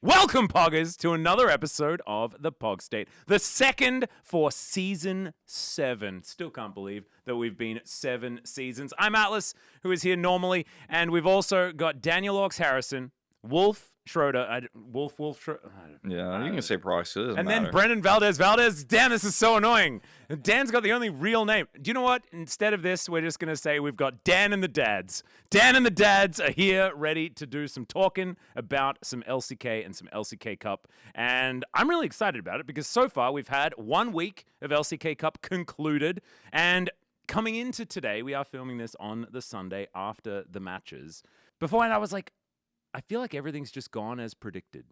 Welcome, Poggers, to another episode of the Pog State, the second for Season 7. Still can't believe that we've been 7 seasons. I'm Atlas, who is here normally, and we've also got Daniel Ox Harrison, Wolf Schroeder, Wolf Schroeder. Yeah, you can say proxy. It doesn't And matter. then Brendan Valdez. Dan, this is so annoying. Dan's got the only real name. Do you know what? Instead of this, we're just going to say we've got Dan and the Dads. Dan and the Dads are here ready to do some talking about some LCK and some LCK Cup. And I'm really excited about it because so far we've had 1 week of LCK Cup concluded. And coming into today, we are filming this on the Sunday after the matches. Beforehand, I was like, I feel like everything's just gone as predicted.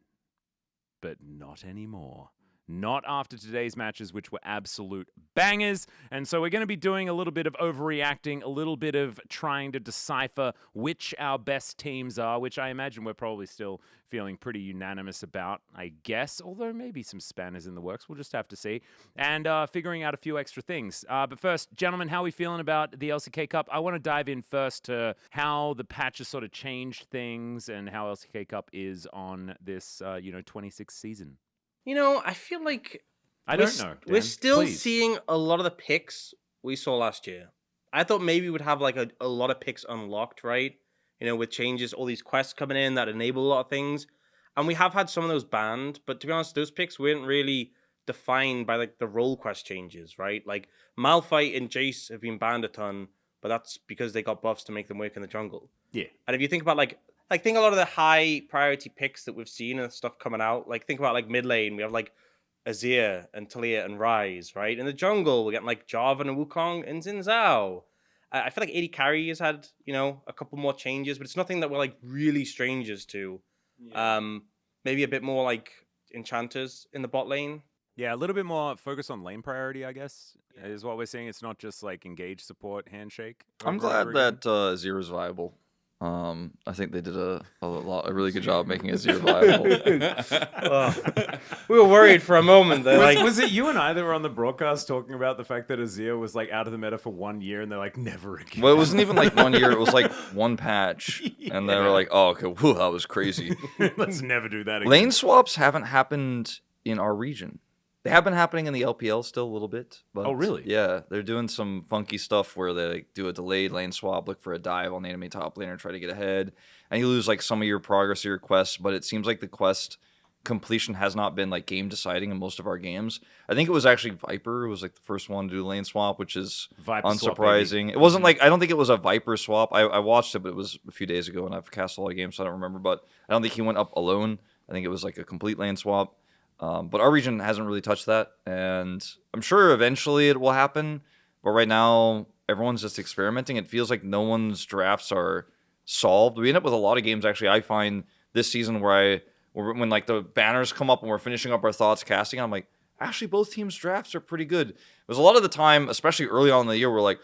But not anymore. Not after today's matches, which were absolute bangers. And so we're going to be doing a little bit of overreacting, a little bit of trying to decipher which our best teams are, which I imagine we're probably still feeling pretty unanimous about, I guess, although maybe some spanners in the works. We'll just have to see. And figuring out a few extra things. But first, gentlemen, how are we feeling about the LCK Cup? I want to dive in first to how the patch has sort of changed things and how LCK Cup is on this, 26th season. You know, I feel like I don't know. we're Dan. still Please. seeing a lot of the picks we saw last year. I thought maybe we'd have like a lot of picks unlocked, right? You know, with changes, all these quests coming in that enable a lot of things. And we have had some of those banned, but to be honest, those picks weren't really defined by like the role quest changes, right? Like Malphite and Jace have been banned a ton, but that's because they got buffs to make them work in the jungle. Yeah. And if you think about think a lot of the high priority picks that we've seen and stuff coming out, like think about like mid lane, we have like Azir and Talia and Ryze, right? In the jungle, we're getting like Jarvan and Wukong and Xin Zhao. I feel like AD Carry has had, a couple more changes, but it's nothing that we're like really strangers to. Yeah. Maybe a bit more like enchanters in the bot lane. Yeah, a little bit more focus on lane priority, I guess, is what we're seeing. It's not just like engage support handshake. I'm over and glad over again. that Zero's viable. I think they did a really good job making Azir viable. We were worried for a moment. Was it you and I that were on the broadcast talking about the fact that Azir was like out of the meta for 1 year and they're like, never again? Well, it wasn't even like 1 year. It was like one patch. And they were like, oh, okay, whew, that was crazy. Let's never do that again. Lane swaps haven't happened in our region. They have been happening in the LPL still a little bit. But Oh, really? Yeah, they're doing some funky stuff where they like, do a delayed lane swap, look for a dive on the enemy top laner, try to get ahead. And you lose like some of your progress of your quests, but it seems like the quest completion has not been like game deciding in most of our games. I think it was actually Viper who was like the first one to do lane swap, which is Viper swap, unsurprising. It wasn't like, I don't think it was a Viper swap. I watched it, but it was a few days ago and I've cast a lot of games, so I don't remember. But I don't think he went up alone. I think it was like a complete lane swap. But our region hasn't really touched that, and I'm sure eventually it will happen. But right now, everyone's just experimenting. It feels like no one's drafts are solved. We end up with a lot of games, actually, I find this season where when like the banners come up and we're finishing up our thoughts casting, I'm like, actually, both teams' drafts are pretty good. Because a lot of the time, especially early on in the year, we're like,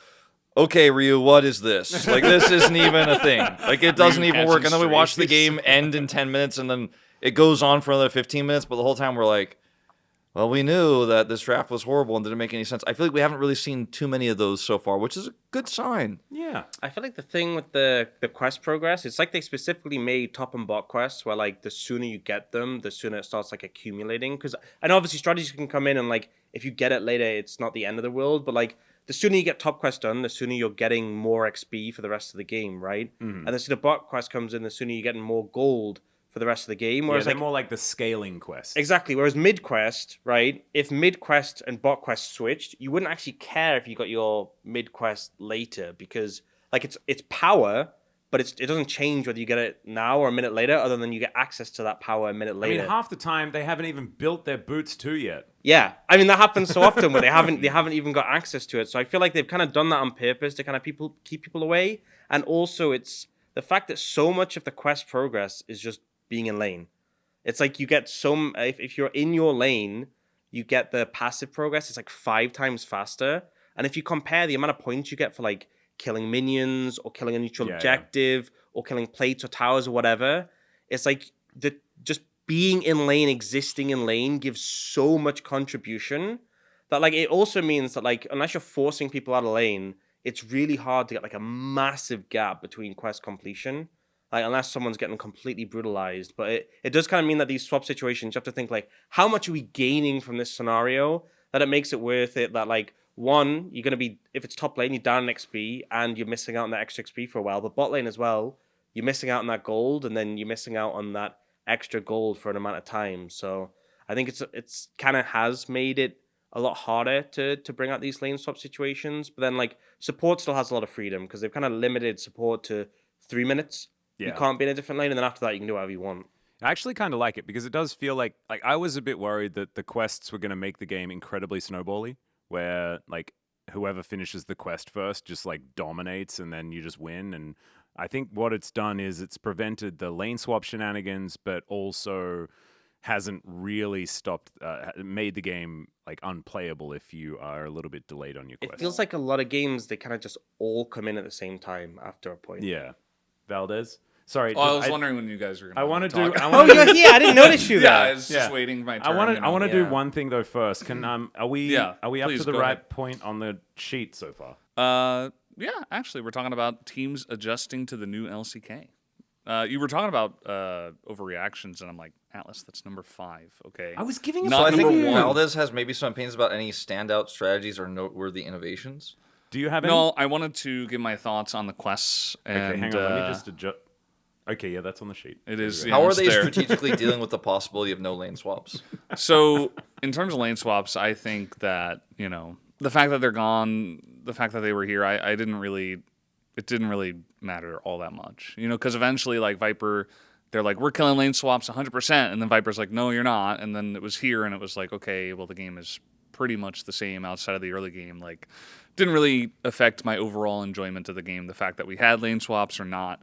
okay, Ryu, what is this? Like, this isn't even a thing. Like, it doesn't even work. And then we watch the game end in 10 minutes, and then it goes on for another 15 minutes, but the whole time we're like, well, we knew that this draft was horrible and didn't make any sense. I feel like we haven't really seen too many of those so far, which is a good sign. Yeah. I feel like the thing with the quest progress, it's like they specifically made top and bot quests where like the sooner you get them, the sooner it starts like accumulating. Because and obviously strategies can come in and like if you get it later, it's not the end of the world. But like the sooner you get top quest done, the sooner you're getting more XP for the rest of the game, right? Mm-hmm. And the sooner bot quest comes in, the sooner you're getting more gold for the rest of the game. Yeah, Whereas they're like more like the scaling quest. exactly. Whereas mid quest, right? If mid quest and bot quest switched, you wouldn't actually care if you got your mid quest later because like it's power, but it doesn't change whether you get it now or a minute later, other than you get access to that power a minute I later. mean, half the time they haven't even built their boots too yet. Yeah, I mean that happens so often where they haven't even got access to it. So I feel like they've kind of done that on purpose to kind of keep people away, and also it's the fact that so much of the quest progress is just being in lane. It's like you get some if you're in your lane, you get the passive progress. It's like 5 times faster, and if you compare the amount of points you get for like killing minions or killing a neutral objective or killing plates or towers or whatever, it's like just being in lane, existing in lane gives so much contribution that like it also means that like unless you're forcing people out of lane, it's really hard to get like a massive gap between quest completion. like unless someone's getting completely brutalized. But it does kind of mean that these swap situations, you have to think like, how much are we gaining from this scenario that it makes it worth it? That like one, you're gonna be, if it's top lane, you're down in XP and you're missing out on that extra XP for a while. But bot lane as well, you're missing out on that gold, and then you're missing out on that extra gold for an amount of time. So I think it's kind of has made it a lot harder to bring out these lane swap situations. But then like support still has a lot of freedom because they've kind of limited support to 3 minutes. You can't be in a different lane, and then after that you can do whatever you want. I actually kind of like it because it does feel like I was a bit worried that the quests were going to make the game incredibly snowbally, where like whoever finishes the quest first just like dominates and then you just win. And I think what it's done is it's prevented the lane swap shenanigans, but also hasn't really made the game like unplayable if you are a little bit delayed on your quest. It feels like a lot of games, they kind of just all come in at the same time after a point. Yeah. Valdez? Sorry. I was wondering when you guys were going to I want to talk. do... Oh, you're here. I didn't notice you there. Yeah, I was just waiting my turn. I want to do Yeah. one thing though first. Can are we up please, to the go right ahead. point on the sheet so far? Yeah, actually, we're talking about teams adjusting to the new LCK. You were talking about overreactions, and I'm like, Atlas, that's number 5. Okay. I was giving a Not So I think number one. Valdez has maybe some opinions about any standout strategies or noteworthy innovations. Do you have any? No, I wanted to give my thoughts on the quests. And, Okay, hang on. Let me just adjust. Okay, yeah, that's on the sheet. It is. There Yeah, How are it's they there. strategically dealing with the possibility of no lane swaps? So, in terms of lane swaps, I think that, the fact that they're gone, the fact that they were here, it didn't really matter all that much. Because eventually, like, Viper, they're like, we're killing lane swaps 100%. And then Viper's like, no, you're not. And then it was here, and it was like, okay, well, the game is pretty much the same outside of the early game. Like, didn't really affect my overall enjoyment of the game, the fact that we had lane swaps or not.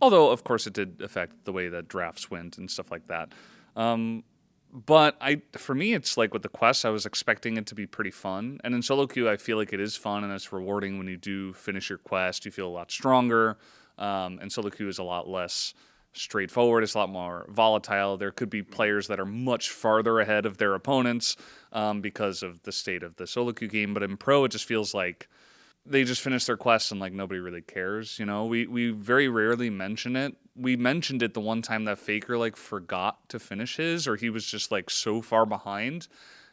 Although, of course, it did affect the way that drafts went and stuff like that. But for me, it's like with the quests, I was expecting it to be pretty fun. And in solo queue, I feel like it is fun and it's rewarding when you do finish your quest. You feel a lot stronger. And solo queue is a lot less straightforward. It's a lot more volatile. There could be players that are much farther ahead of their opponents because of the state of the solo queue game. But in pro, it just feels like they just finish their quests and like nobody really cares. We very rarely mention it. We mentioned it the one time that Faker like forgot to finish his, or he was just like so far behind,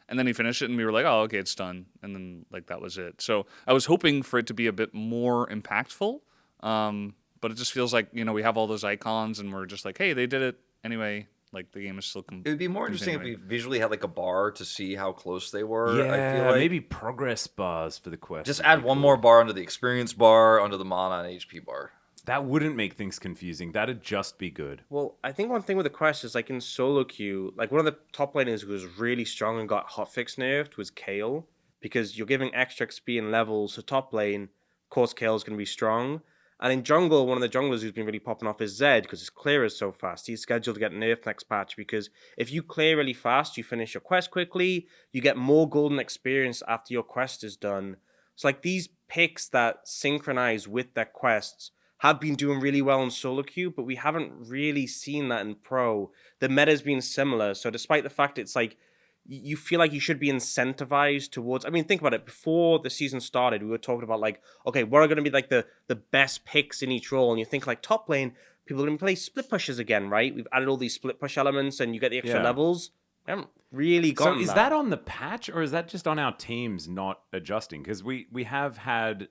and then he finished it and we were like, oh, okay, it's done, and then like that was it. So I was hoping for it to be a bit more impactful, but it just feels like we have all those icons and we're just like, hey, they did it anyway. Like the game is still. It would be more interesting if we visually had like a bar to see how close they were. Yeah, I feel like. maybe progress bars for the quest. Just would add be one cool. more bar under the experience bar, under the mana and HP bar. That wouldn't make things confusing. That'd just be good. Well, I think one thing with the quest is like in solo queue, like one of the top laners who was really strong and got hotfix nerfed was Kale, because you're giving extra XP and levels to top lane. Of course, Kale's going to be strong. And in jungle, one of the junglers who's been really popping off is Zed, because his clear is so fast. He's scheduled to get nerfed next patch, because if you clear really fast, you finish your quest quickly, you get more golden experience after your quest is done. So like these picks that synchronize with their quests have been doing really well in solo queue, but we haven't really seen that in pro. The meta's been similar, so despite the fact it's like, you feel like you should be incentivized towards... I mean, think about it. Before the season started, we were talking about like, okay, what are going to be like the best picks in each role? And you think like top lane, people are going to play split pushes again, right? We've added all these split push elements and you get the extra levels. We haven't really gotten So is that on the patch or is that just on our teams not adjusting? Because we have had,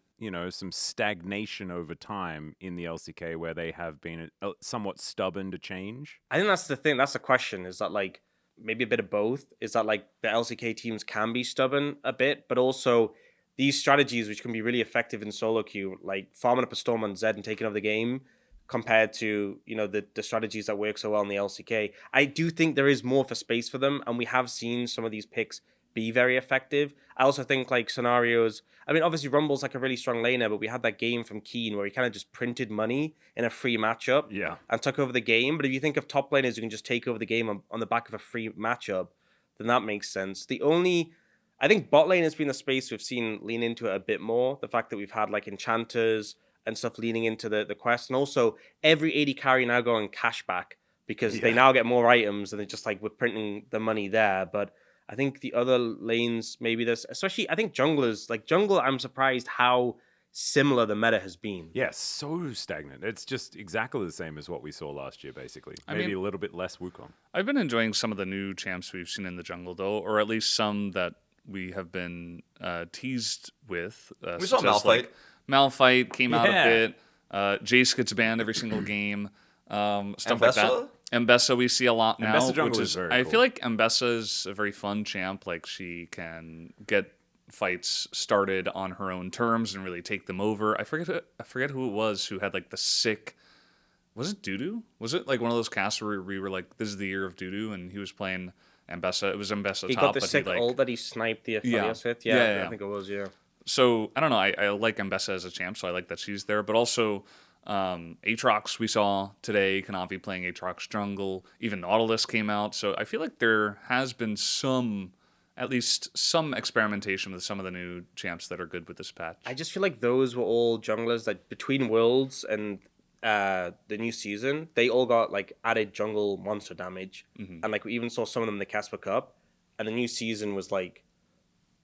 some stagnation over time in the LCK where they have been somewhat stubborn to change. I think that's the thing. That's the question, is that like, maybe a bit of both, is that like the LCK teams can be stubborn a bit, but also these strategies which can be really effective in solo queue, like farming up a storm on Zed and taking over the game, compared to the strategies that work so well in the LCK. I do think there is more for space for them, and we have seen some of these picks be very effective. I also think like scenarios, I mean, obviously Rumble's like a really strong laner, but we had that game from Keen where he kind of just printed money in a free matchup and took over the game. But if you think of top laners who can just take over the game on the back of a free matchup, then that makes sense. I think bot lane has been a space we've seen lean into it a bit more. The fact that we've had like enchanters and stuff leaning into the quest, and also every AD carry now going cashback because they now get more items and they're just like, we're printing the money there. But I think the other lanes, maybe there's, especially, I think junglers, like jungle, I'm surprised how similar the meta has been. Yes, so stagnant. It's just exactly the same as what we saw last year, basically. Maybe a little bit less Wukong. I've been enjoying some of the new champs we've seen in the jungle, though, or at least some that we have been teased with. We saw such as, Malphite. like, Malphite came out Yeah. a bit. Jace gets banned every single game. Stuff like that. Mbessa? Mbessa we see a lot now, Mbessa jungle which is is very I cool. feel like Mbessa is a very fun champ. Like, she can get fights started on her own terms and really take them over. I forget who it was who had like the sick. Was it Dudu? Was it like one of those casts where we were like, "This is the year of Dudu," and he was playing Mbessa. It was Mbessa He top, got the but sick he like. ult that he sniped the Aphelios with. Yeah. I think it was, yeah. So I don't know. I like Mbessa as a champ, so I like that she's there. But also, Aatrox we saw today. Kanavi playing Aatrox jungle. Even Nautilus came out. So I feel like there has been at least some experimentation with some of the new champs that are good with this patch. I just feel like those were all junglers that between Worlds and the new season, they all got like added jungle monster damage. And like we even saw some of them in the Casper Cup. And the new season was like,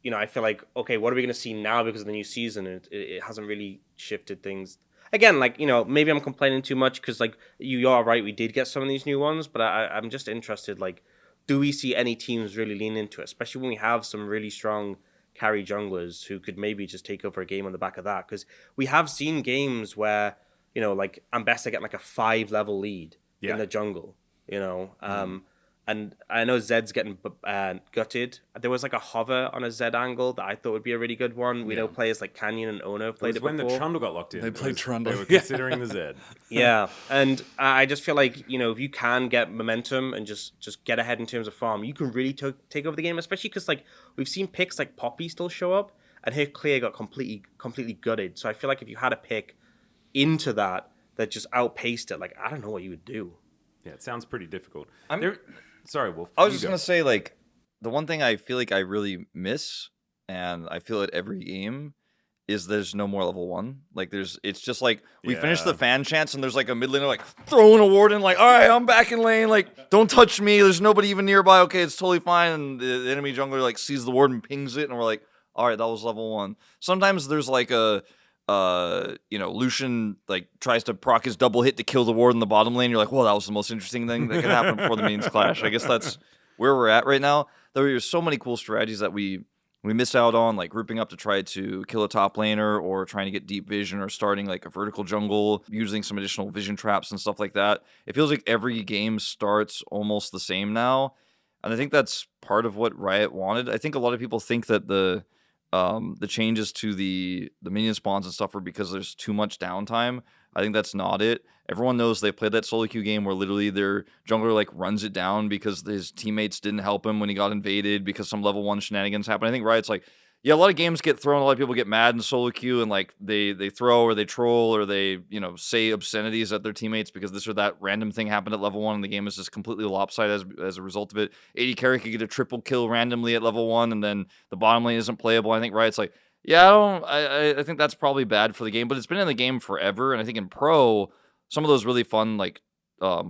you know, I feel like, okay, what are we going to see now because of the new season? And it hasn't really shifted things. Again, like, you know, maybe I'm complaining too much because like you are right, we did get some of these new ones, but I'm just interested, like, do we see any teams really lean into it, especially when we have some really strong carry junglers who could maybe just take over a game on the back of that? Because we have seen games where, you know, like Ambessa getting like a 5-level lead in the jungle, you know. And I know Zed's getting gutted. There was like a hover on a Zed angle that I thought would be a really good one. We know players like Canyon and Ono have played It was it when before. the Trundle got locked in. They played Trundle. They were considering the Zed. Yeah, and I just feel like, you know, if you can get momentum and just get ahead in terms of farm, you can really take over the game, especially because like we've seen picks like Poppy still show up, and her clear got completely gutted. So I feel like if you had a pick into that just outpaced it, like I don't know what you would do. Yeah, it sounds pretty difficult. I'm- Sorry, Wolf. I was you just go. gonna say, like, the one thing I feel like I really miss, and I feel it every game, is there's no more level 1. Like, it's just like we finish the Yeah. fan chants, and there's like a mid laner like throwing a ward in, like, all right, I'm back in lane, like, don't touch me. There's nobody even nearby. Okay, it's totally fine. And the enemy jungler like sees the ward and pings it, and we're like, all right, that was level 1. Sometimes there's like a you know, Lucian like tries to proc his double hit to kill the ward in the bottom lane. You're like, well, that was the most interesting thing that could happen before the minions clash. I guess that's where we're at right now. There's so many cool strategies that we miss out on, like grouping up to try to kill a top laner, or trying to get deep vision, or starting like a vertical jungle, using some additional vision traps and stuff like that. It feels like every game starts almost the same now, and I think that's part of what Riot wanted. I think a lot of people think that the changes to the minion spawns and stuff are because there's too much downtime. I think that's not it. Everyone knows they played that solo queue game where literally their jungler like runs it down because his teammates didn't help him when he got invaded because some level 1 shenanigans happened. I think Riot's like, yeah, a lot of games get thrown. A lot of people get mad in solo queue and like they throw or they troll or they, you know, say obscenities at their teammates because this or that random thing happened at level 1 and the game is just completely lopsided as a result of it. AD carry could get a triple kill randomly at level 1 and then the bottom lane isn't playable. I think Riot's like, yeah, I think that's probably bad for the game, but it's been in the game forever. And I think in pro, some of those really fun like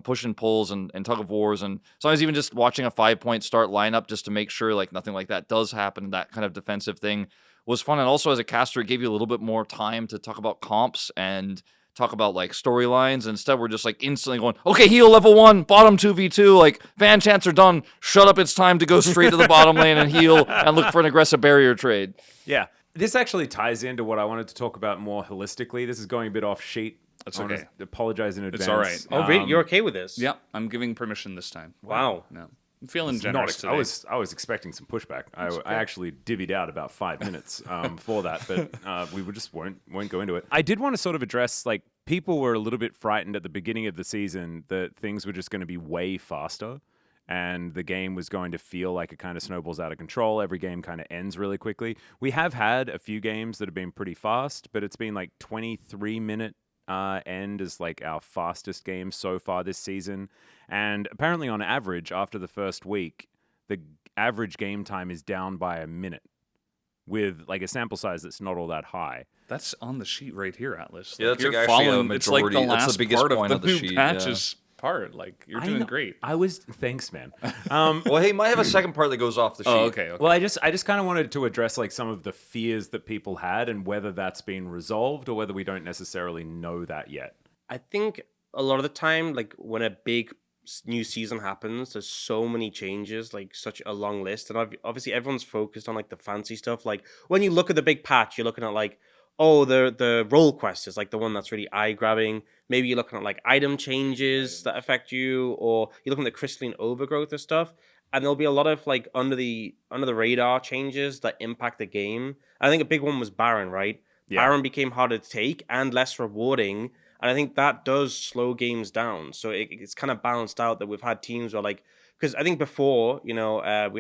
push and pulls and tug of wars, and sometimes even just watching a 5-point start lineup just to make sure like nothing like that does happen, that kind of defensive thing was fun. And also as a caster, it gave you a little bit more time to talk about comps and talk about like storylines. Instead, we're just like instantly going, okay, heal level 1, bottom 2v2, like fan chants are done, shut up, it's time to go straight to the bottom lane and heal and look for an aggressive barrier trade. Yeah. This actually ties into what I wanted to talk about more holistically. This is going a bit off sheet. That's I wanna okay. Apologize in advance. all right. Oh, really? You're okay with this? Yeah, I'm giving permission this time. Wow. No, I'm feeling Not generous ex- today. I was expecting some pushback. I actually divvied out about 5 minutes for that, but we just won't go into it. I did want to sort of address, like, people were a little bit frightened at the beginning of the season that things were just going to be way faster and the game was going to feel like it kind of snowballs out of control. Every game kind of ends really quickly. We have had a few games that have been pretty fast, but it's been like 23-minute end is like our fastest game so far this season. And apparently on average, after the first week, the average game time is down by a minute with like a sample size that's not all that high. That's on the sheet right here, Atlas. Yeah, Like, that's you're like actually a following. It's like the majority. That's the last biggest part point of of the the new sheet, patch yeah. is part. Like, you're I doing know- great. Thanks, man. Well, hey, might have a second part that goes off the sheet. Oh, okay. Well, I just kind of wanted to address like some of the fears that people had and whether that's been resolved or whether we don't necessarily know that yet. I think a lot of the time, like when a big new season happens, there's so many changes, like such a long list, and obviously everyone's focused on like the fancy stuff. Like when you look at the big patch, you're looking at like, oh, the role quest is like the one that's really eye grabbing. Maybe you're looking at like item changes that affect you, or you're looking at the crystalline overgrowth and stuff. And there'll be a lot of like under the radar changes that impact the game. I think a big one was Baron, right? Yeah. Baron became harder to take and less rewarding. And I think that does slow games down. So it's kind of balanced out that we've had teams where like, because I think before, we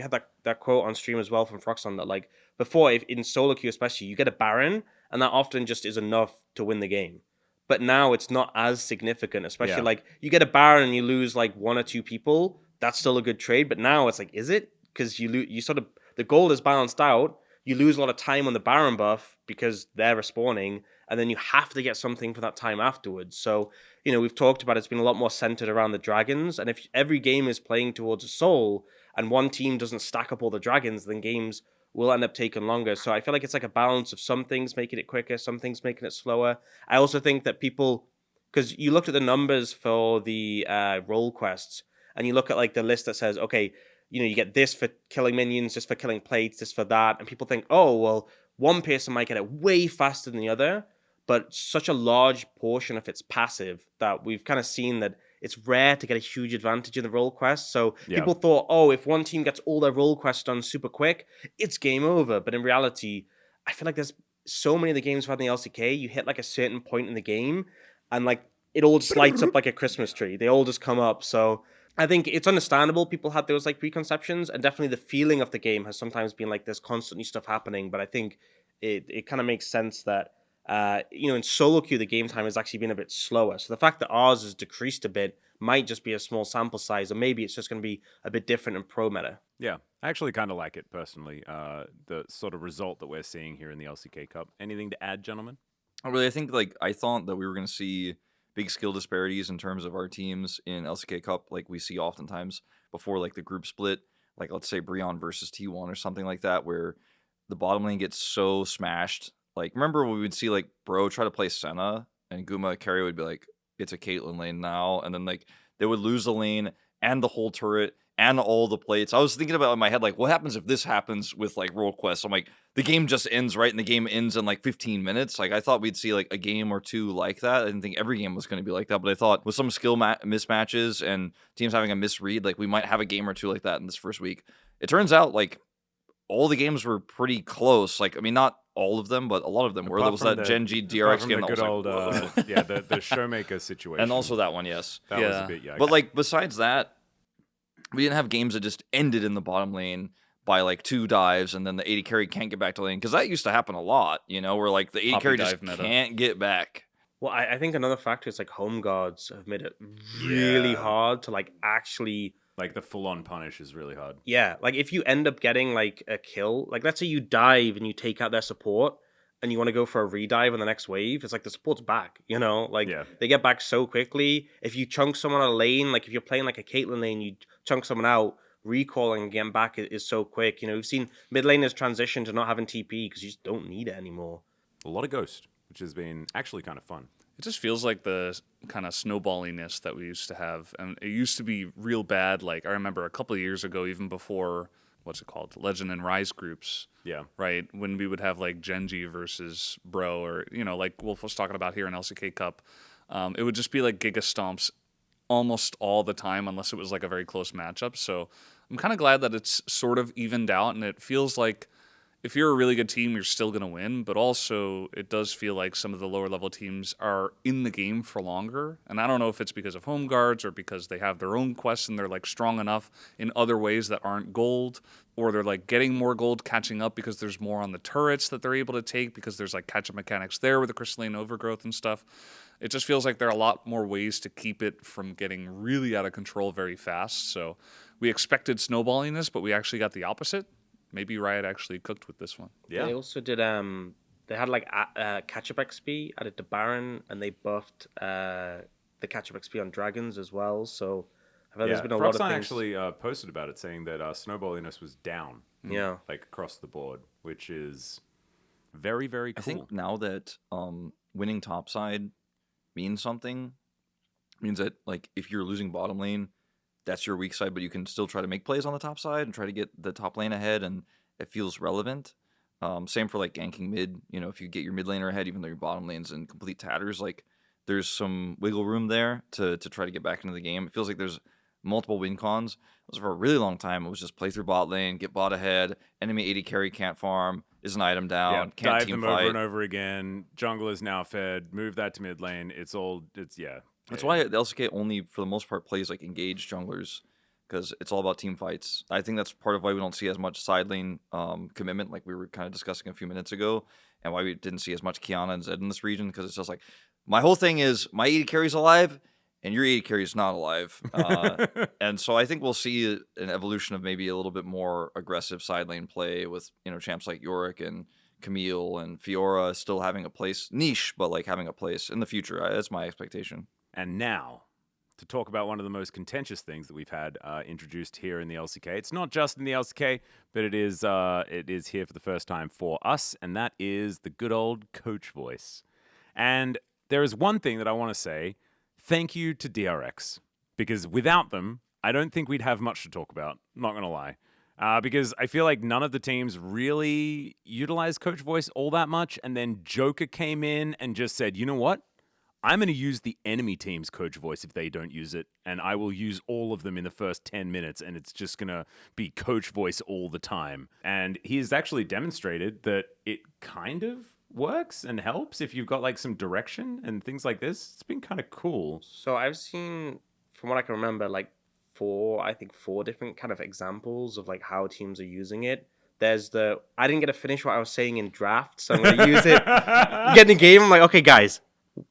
had that quote on stream as well from Froxon that like before, if in solo queue especially, you get a Baron and that often just is enough to win the game. But now it's not as significant, especially like you get a Baron and you lose like one or two people. That's still a good trade. But now it's like, is it? Because you sort of, the gold is balanced out. You lose a lot of time on the Baron buff because they're respawning, and then you have to get something for that time afterwards. So, we've talked about it's been a lot more centered around the dragons, and if every game is playing towards a soul, and one team doesn't stack up all the dragons, then games will end up taking longer. So I feel like it's like a balance of some things making it quicker, some things making it slower. I also think that people, because you looked at the numbers for the role quests, and you look at like the list that says, okay, you get this for killing minions, this for killing plates, this for that. And people think, oh, well, one person might get it way faster than the other, but such a large portion of it's passive that we've kind of seen that it's rare to get a huge advantage in the role quest. So people thought, oh, if one team gets all their role quests done super quick, it's game over. But in reality, I feel like there's so many of the games we've had in the LCK, you hit like a certain point in the game and like it all just lights up like a Christmas tree. They all just come up. So I think it's understandable people had those like preconceptions, and definitely the feeling of the game has sometimes been like there's constantly stuff happening. But I think it kind of makes sense that in solo queue the game time has actually been a bit slower. So the fact that ours has decreased a bit might just be a small sample size, or maybe it's just going to be a bit different in pro meta. Yeah, I actually kind of like it personally. The sort of result that we're seeing here in the LCK Cup. Anything to add, gentlemen? Oh, really, I think I thought that we were going to see big skill disparities in terms of our teams in LCK Cup, like we see oftentimes before like the group split, like let's say Breon versus T1 or something like that, where the bottom lane gets so smashed. Like, remember when we would see like Bro try to play Senna and Guma carry would be like, it's a Caitlyn lane now, and then like they would lose the lane and the whole turret and all the plates. I was thinking about in my head, like, what happens if this happens with like role quests? I'm like, the game just ends, right? And the game ends in like 15 minutes. Like, I thought we'd see like a game or two like that. I didn't think every game was going to be like that, but I thought with some skill mismatches and teams having a misread, like we might have a game or two like that in this first week. It turns out like all the games were pretty close. Like, I mean, not all of them, but a lot of them were. There was that Genji DRX game. The good old, the Showmaker situation. And also that one, yes. That was a bit yucky. But like, besides that, we didn't have games that just ended in the bottom lane by like 2 dives and then the 80 carry can't get back to lane. Because that used to happen a lot, where like the 80 Poppy carry just dive meta. can't get back. Well, I think another factor is like home guards have made it really hard to like actually. Like the full-on punish is really hard. Yeah, like if you end up getting like a kill, like let's say you dive and you take out their support and you want to go for a redive on the next wave, it's like the support's back, Like they get back so quickly. If you chunk someone out of lane, like if you're playing like a Caitlyn lane, you chunk someone out, recalling and getting back is so quick. We've seen mid laners transition to not having TP because you just don't need it anymore. A lot of Ghost, which has been actually kind of fun. It just feels like the kind of snowballiness that we used to have. And it used to be real bad. Like, I remember a couple of years ago, even before, Legend and Rise groups. Yeah. Right? When we would have, like, Genji versus Bro, or, like Wolf was talking about here in LCK Cup. It would just be, like, Giga Stomps almost all the time, unless it was, like, a very close matchup. So I'm kind of glad that it's sort of evened out, and it feels like if you're a really good team, you're still going to win, but also it does feel like some of the lower level teams are in the game for longer. And I don't know if it's because of home guards or because they have their own quests and they're like strong enough in other ways that aren't gold, or they're like getting more gold catching up because there's more on the turrets that they're able to take because there's like catch-up mechanics there with the crystalline overgrowth and stuff. It just feels like there are a lot more ways to keep it from getting really out of control very fast. So we expected snowballiness, but we actually got the opposite. Maybe Riot actually cooked with this one. Yeah. They also did they had like catch-up XP added to Baron, and they buffed the catch-up XP on dragons as well. So I've heard Yeah, there's been a lot of Froxline things. actually posted about it, saying that snowballiness was down, Yeah. like across the board, which is very, very cool. I think now that winning topside means something, means that like if you're losing bottom lane, that's your weak side, but you can still try to make plays on the top side and try to get the top lane ahead, and it feels relevant. Same for like ganking mid. You know, if you get your mid laner ahead, even though your bottom lane's in complete tatters, like there's some wiggle room there to try to get back into the game. It feels like there's multiple win cons. It was for a really long time. It was just play through bot lane, get bot ahead, enemy 80 carry can't farm, is an item down, can't dive team them fight. over and over again. Jungle is now fed. Move that to mid lane. That's why the LCK only, for the most part, plays like engaged junglers, because it's all about team fights. I think that's part of why we don't see as much side lane commitment, like we were kind of discussing a few minutes ago, and why we didn't see as much Kiana and Zed in this region, because it's just like, my whole thing is, my 80 carry's alive, and your 80 carry is not alive. And so I think we'll see an evolution of maybe a little bit more aggressive side lane play with, you know, champs like Yorick and Camille and Fiora still having a place, niche, but like having a place in the future. That's my expectation. And now, to talk about one of the most contentious things that we've had introduced here in the LCK. It's not just in the LCK, but it is here for the first time for us, and that is the good old coach voice. And there is one thing that I want to say. Thank you to DRX, because without them, I don't think we'd have much to talk about. I'm not going to lie. Because I feel like none of the teams really utilized coach voice all that much, and then Joker came in and just said, you know what? I'm going to use the enemy team's coach voice if they don't use it, and I will use all of them in the first 10 minutes, and it's just going to be coach voice all the time. And he has actually demonstrated that it kind of works and helps if you've got like some direction and things like this. It's been kind of cool. So I've seen, from what I can remember, like four different kind of examples of like how teams are using it. There's I didn't get to finish what I was saying in draft, so I'm going to use it. Get in the game, I'm like, okay, guys,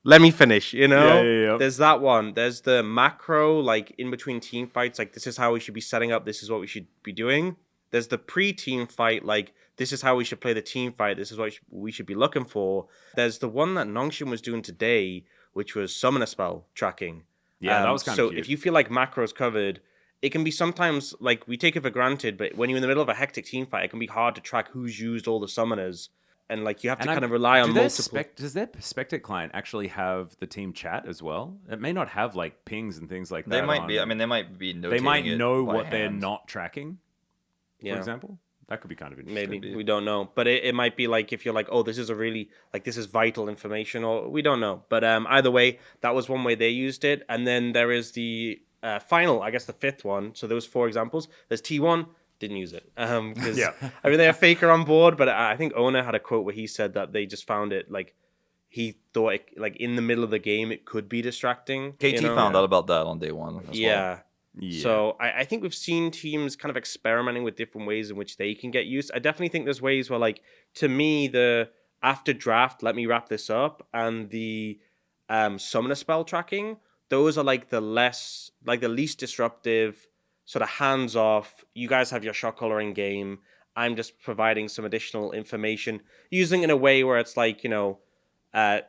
let me finish, you know? Yeah. There's that one. There's the macro, like in between team fights, like this is how we should be setting up, this is what we should be doing. There's the pre-team fight, like this is how we should play the team fight, this is what we should be looking for. There's the one that Nongshin was doing today, which was summoner spell tracking. Yeah, that was kind of so cute. if you feel like macro's covered, it can be sometimes, like, we take it for granted, but when you're in the middle of a hectic team fight, it can be hard to track who's used all the summoners. And, like, you have to kind of rely on multiple... Does their Spectate client actually have the team chat as well? It may not have, like, pings and things like that. They might be. I mean, they might be notating. They might know by what they're hand. not tracking, for example. That could be kind of interesting. Maybe. We don't know. But it might be, like, if you're like, oh, this is a really... Like, this is vital information, or... We don't know. But either way, that was one way they used it. And then there is the final, I guess the fifth one. So there was 4 examples. There's T1... Didn't use it. Because I mean, they have Faker on board, but I think Ona had a quote where he said that they just found it, like, he thought, like, in the middle of the game, it could be distracting. KT found out about that on day one. Yeah. Yeah. So I think we've seen teams kind of experimenting with different ways in which they can get used. I definitely think there's ways where, like, to me, the after draft, let me wrap this up, and the summoner spell tracking, those are, like, the least disruptive, sort of hands off. You guys have your shot coloring game. I'm just providing some additional information, using it in a way where it's like, you know, trying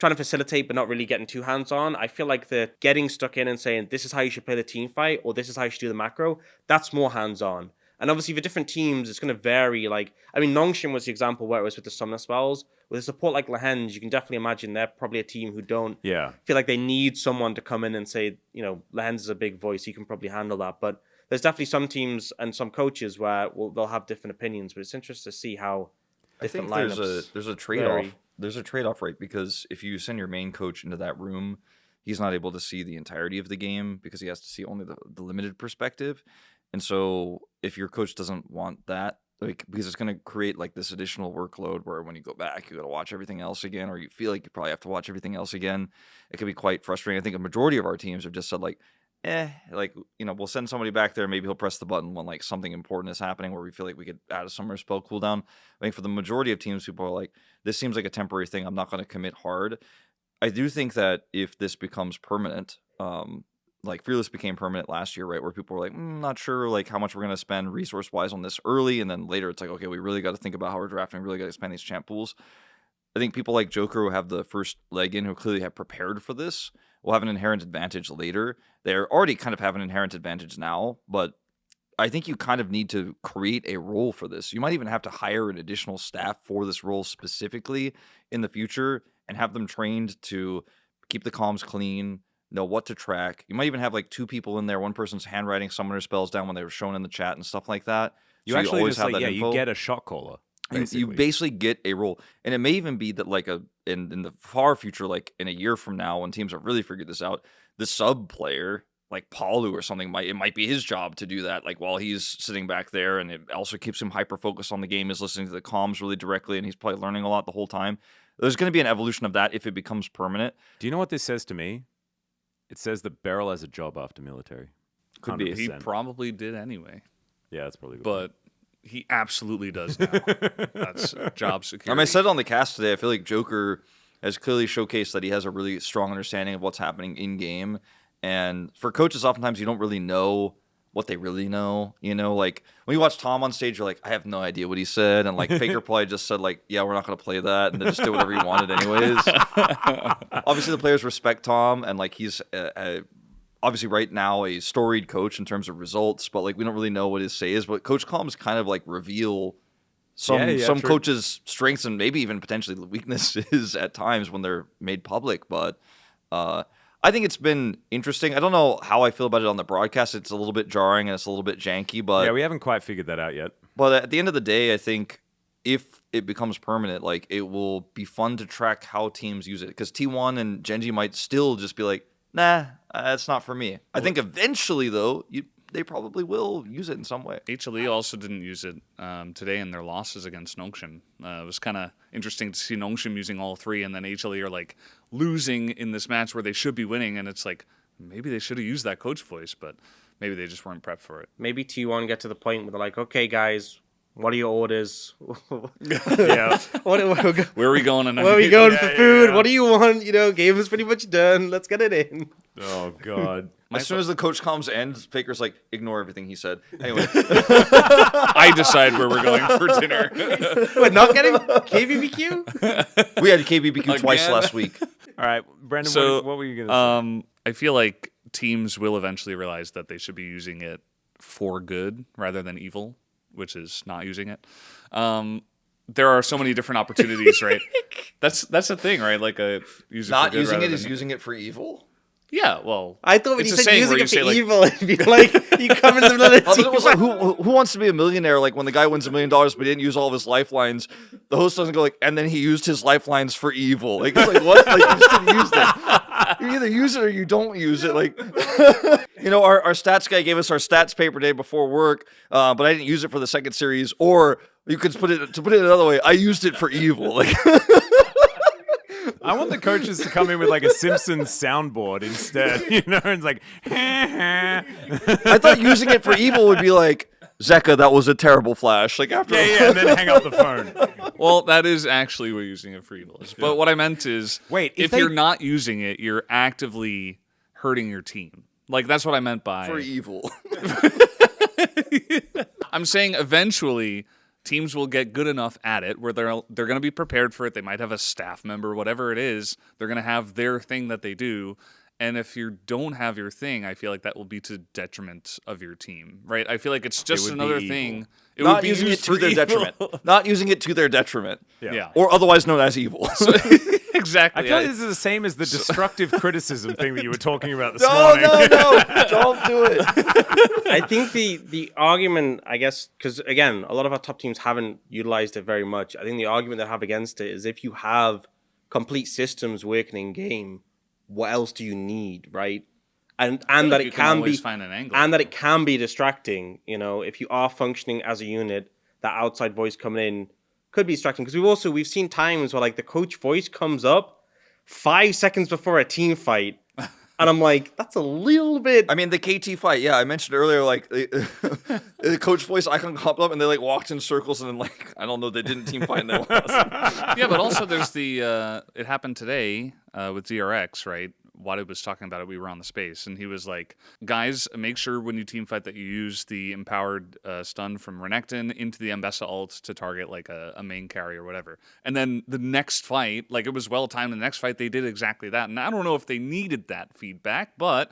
to facilitate but not really getting too hands on. I feel like the getting stuck in and saying this is how you should play the team fight, or this is how you should do the macro, that's more hands on. And obviously for different teams, it's going to vary. Like, I mean, Nongshin was the example where it was with the summoner spells. With a support like Lehenge, you can definitely imagine they're probably a team who don't feel like they need someone to come in and say, you know, Lehenge is a big voice, he can probably handle that. But there's definitely some teams and some coaches where they'll have different opinions. But it's interesting to see how different lineups there's a trade-off. vary. There's a trade-off, right? Because if you send your main coach into that room, he's not able to see the entirety of the game because he has to see only the limited perspective. And so if your coach doesn't want that, like, because it's going to create like this additional workload where when you go back, you got to watch everything else again, or you feel like you probably have to watch everything else again. It can be quite frustrating. I think a majority of our teams have just said like, like, you know, we'll send somebody back there. Maybe he'll press the button when like something important is happening where we feel like we could add a summer spell cooldown. I think for the majority of teams, people are like, this seems like a temporary thing. I'm not going to commit hard. I do think that if this becomes permanent, like Fearless became permanent last year, right? Where people were like, not sure like how much we're going to spend resource-wise on this early. And then later it's like, okay, we really got to think about how we're drafting. We really got to expand these champ pools. I think people like Joker who have the first leg in, who clearly have prepared for this, will have an inherent advantage later. They're already kind of have an inherent advantage now, but I think you kind of need to create a role for this. You might even have to hire an additional staff for this role specifically in the future and have them trained to keep the comms clean, know what to track. You might even have like 2 people in there. One person's handwriting summoner spells down when they were shown in the chat and stuff like that. You So actually always just like, info. you get a shot caller. You basically get a role, and it may even be that like in the far future, like in a year from now, when teams have really figured this out, the sub player like Paulu or something might be his job to do that, like while he's sitting back there, and it also keeps him hyper focused on the game, is listening to the comms really directly, and he's probably learning a lot the whole time. There's going to be an evolution of that if it becomes permanent. Do you know what this says to me? It says that Beryl has a job after military. Could be. He 100%. probably did anyway, Yeah, that's probably good. but he absolutely does now. That's job security. I mean, I said it on the cast today. I feel like Joker has clearly showcased that he has a really strong understanding of what's happening in game. And for coaches, oftentimes you don't really know what they really know. You know, like when you watch Tom on stage, you're like, I have no idea what he said. And like Faker probably just said like, yeah, we're not going to play that. And then just did whatever he wanted anyways. Obviously, the players respect Tom. And like he's obviously right now a storied coach in terms of results. But like we don't really know what his say is. But Coach Comms kind of like reveal some true. coaches' strengths and maybe even potentially weaknesses at times when they're made public. But I think it's been interesting. I don't know how I feel about it on the broadcast. It's a little bit jarring and it's a little bit janky, but yeah, we haven't quite figured that out yet. But at the end of the day, I think if it becomes permanent, like it will be fun to track how teams use it. Because T1 and Genji might still just be like, nah, that's not for me. I think eventually, though, they probably will use it in some way. HLE also didn't use it today in their losses against Nongshim. It was kind of interesting to see Nongshim using all 3, and then HLE are like losing in this match where they should be winning, and it's like maybe they should have used that coach voice, but maybe they just weren't prepped for it. Maybe T1 get to the point where they're like, okay, guys, what are your orders? Yeah. Where are we going tonight? Where are we going Yeah, for yeah, food? yeah. What do you want? You know, game is pretty much done. Let's get it in. Oh, God. As soon as the coach comms ends, Faker's like, ignore everything he said. Anyway, I decide where we're going for dinner. We're not getting KBBQ? we had KBBQ twice Again? last week. All right, Brandon, So, what were you going to say? I feel like teams will eventually realize that they should be using it for good rather than evil, which is not using it. There are so many different opportunities, right? That's the thing, right? Like Not using it is using it for evil. Yeah, well, I thought when it's you a said saying using where it you for say, like, evil, it'd be like you come into another I thought team. it was like, who wants to be a millionaire? Like when the guy wins $1 million, but he didn't use all of his lifelines. The host doesn't go like, and then he used his lifelines for evil. Like it's like what? Like you just didn't use them. You either use it or you don't use it. Like our stats guy gave us our stats paper day before work, but I didn't use it for the second series. Or you could put it another way. I used it for evil. Like. I want the coaches to come in with like a Simpsons soundboard instead, you know, and it's like, I thought using it for evil would be like, Zeka, that was a terrible flash. Like after yeah, and then hang up the phone. well, that is actually what using it for evil is. But what I meant is, Wait, if if you're they- not using it, you're actively hurting your team. Like that's what I meant by for evil. I'm saying eventually teams will get good enough at it where they're going to be prepared for it. They might have a staff member, whatever it is. They're going to have their thing that they do. And if you don't have your thing, I feel like that will be to detriment of your team, right? I feel like it's just would be another evil. thing. It Not would be using it used to for their evil. detriment. Not using it to their detriment. Yeah. Or otherwise known as evil. Exactly. I feel like this is the same as the destructive criticism thing that you were talking about this no, morning. no, don't do it. I think the argument, I guess, because again, a lot of our top teams haven't utilized it very much. I think the argument they have against it is if you have complete systems working in game, what else do you need, right? And like that you it can can be always find an angle. and that it can be distracting. You know, if you are functioning as a unit, that outside voice coming in could be distracting. Because we've seen times where like the coach voice comes up 5 seconds before a team fight. And I'm like, that's a little bit. I mean, the KT fight, yeah, I mentioned earlier, like, the coach voice icon popped up and they, like, walked in circles and then, like, I don't know, they didn't team fight and they lost. Yeah, but also there's the it happened today with DRX, right? Wada was talking about it, we were on the space, and he was like, guys, make sure when you team fight that you use the empowered stun from Renekton into the Ambessa ult to target like a main carry or whatever. And then the next fight, like it was well timed, the next fight they did exactly that. And I don't know if they needed that feedback, but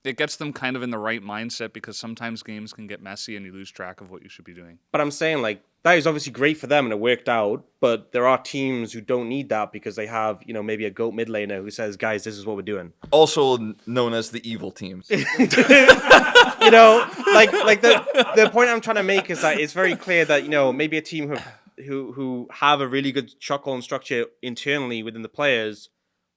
it gets them kind of in the right mindset, because sometimes games can get messy and you lose track of what you should be doing. But I'm saying, like, that is obviously great for them and it worked out, but there are teams who don't need that because they have, maybe a GOAT mid laner who says, guys, this is what we're doing. Also known as the evil teams. Like the point I'm trying to make is that it's very clear that, maybe a team who have a really good shot calling structure internally within the players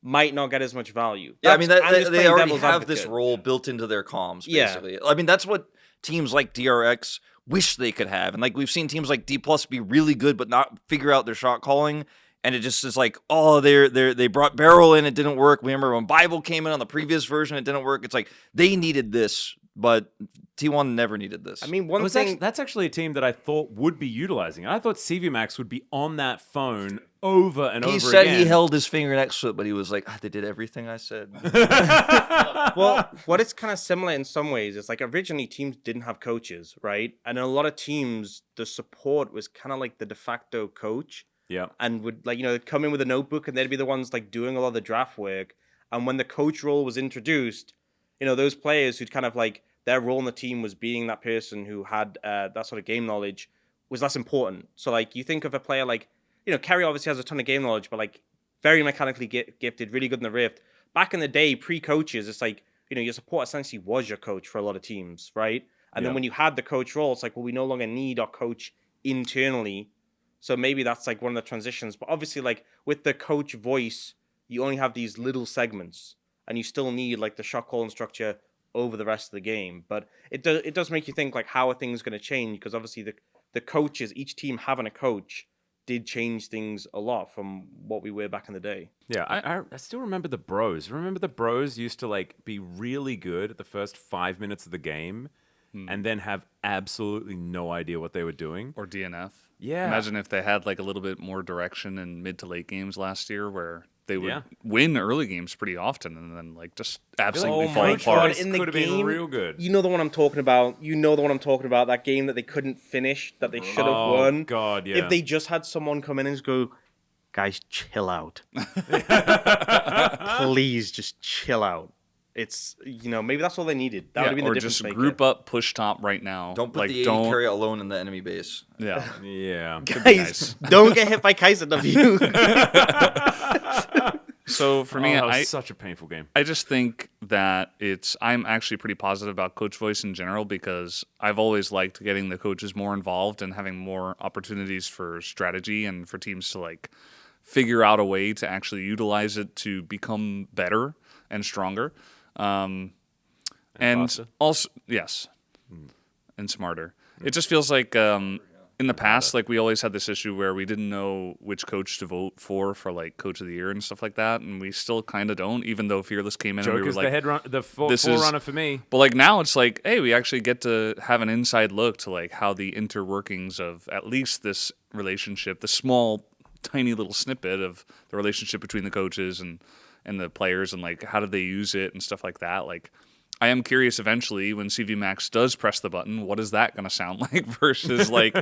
might not get as much value. Yeah, I mean, they already have advocate. this role built into their comms, Yeah. basically. I mean, that's what teams like DRX wish they could have. And, like, we've seen teams like D+ be really good but not figure out their shot calling. And it just is like, oh, they brought Barrel in, it didn't work. We remember when Bible came in on the previous version, it didn't work. It's like, they needed this, but T1 never needed this. I mean, That's actually a team that I thought would be utilizing it. I thought CVMAX would be on that phone over and over again. He said he held his finger next to it, but he was like, they did everything I said. Well, what it's kind of similar in some ways is like originally teams didn't have coaches, right? And in a lot of teams, the support was kind of like the de facto coach. Yeah. And would they'd come in with a notebook and they'd be the ones like doing a lot of the draft work. And when the coach role was introduced, those players who'd kind of like their role in the team was being that person who had that sort of game knowledge was less important. So like you think of a player like, Kerry obviously has a ton of game knowledge, but like very mechanically gifted, really good in the Rift. Back in the day, pre-coaches, it's like, your support essentially was your coach for a lot of teams, right? And then when you had the coach role, it's like, well, we no longer need our coach internally. So maybe that's like one of the transitions. But obviously, like with the coach voice, you only have these little segments and you still need like the shot calling structure over the rest of the game. But it does make you think like, how are things going to change? Because obviously the coaches, each team having a coach, did change things a lot from what we were back in the day. Yeah, I still remember the bros. Remember the bros used to like be really good at the first 5 minutes of the game and then have absolutely no idea what they were doing. Or DNF. Yeah. Imagine if they had like a little bit more direction in mid to late games last year, where they would win early games pretty often and then like just absolutely fall apart. In the could have game, been real good. You know the one I'm talking about. That game that they couldn't finish, that they should have won. Oh, God, yeah. If they just had someone come in and just go, guys, chill out. Please just chill out. It's, maybe that's all they needed. That would have been the or difference just maker. group up, push top right now. Don't put the AD carry alone in the enemy base. Yeah. Yeah. Guys, don't get hit by Kaiser W. So for me, that was such a painful game. I just think that I'm actually pretty positive about coach voice in general, because I've always liked getting the coaches more involved and having more opportunities for strategy and for teams to like figure out a way to actually utilize it to become better and stronger. And faster? also, yes, and smarter. It just feels like in the past, like we always had this issue where we didn't know which coach to vote for like coach of the year and stuff like that, and we still kind of don't, even though Fearless came in and we were Joker's like, the forerunner for me. But like now it's like, hey, we actually get to have an inside look to like how the interworkings of at least this relationship, the small, tiny little snippet of the relationship between the coaches and the players, and like how do they use it and stuff like that. Like I am curious eventually when CVMAX does press the button, what is that going to sound like versus like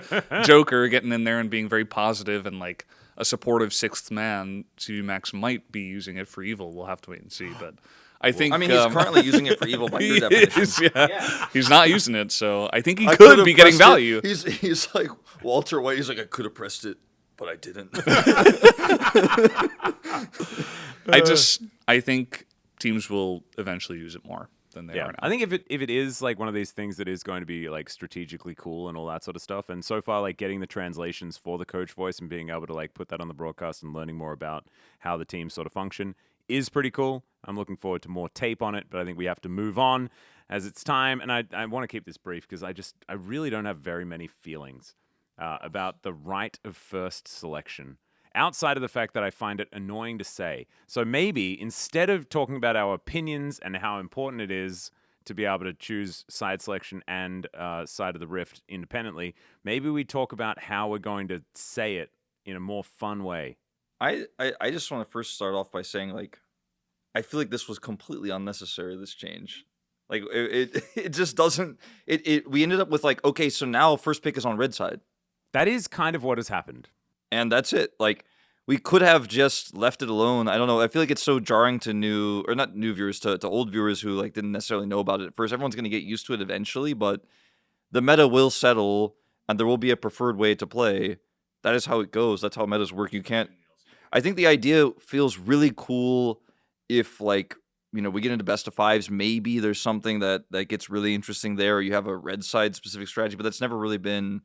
Joker getting in there and being very positive and like a supportive sixth man. CVMAX might be using it for evil. We'll have to wait and see. But I think I mean, he's currently using it for evil by your definition. He's not using it, so I think he could be getting value. He's like Walter White. He's like, I could have pressed it, but I didn't. I think teams will eventually use it more than they are now. I think if it is like one of these things that is going to be like strategically cool and all that sort of stuff, and so far like getting the translations for the coach voice and being able to like put that on the broadcast and learning more about how the teams sort of function is pretty cool. I'm looking forward to more tape on it, but I think we have to move on as it's time, and I want to keep this brief because I really don't have very many feelings about the right of first selection, outside of the fact that I find it annoying to say. So maybe instead of talking about our opinions and how important it is to be able to choose side selection and side of the rift independently, maybe we talk about how we're going to say it in a more fun way. I just want to first start off by saying, like, I feel like this was completely unnecessary. This change, like it just doesn't. We ended up with like, okay, so now first pick is on red side, That is kind of what has happened. and that's it. Like we could have just left it alone. I don't know. I feel like it's so jarring to not new viewers, to old viewers who like didn't necessarily know about it at first. Everyone's gonna get used to it eventually, but the meta will settle, and there will be a preferred way to play. That is how it goes. That's how metas work. You can't. I think the idea feels really cool if, like, we get into best of fives. Maybe there's something that gets really interesting there, or you have a red side specific strategy, but that's never really been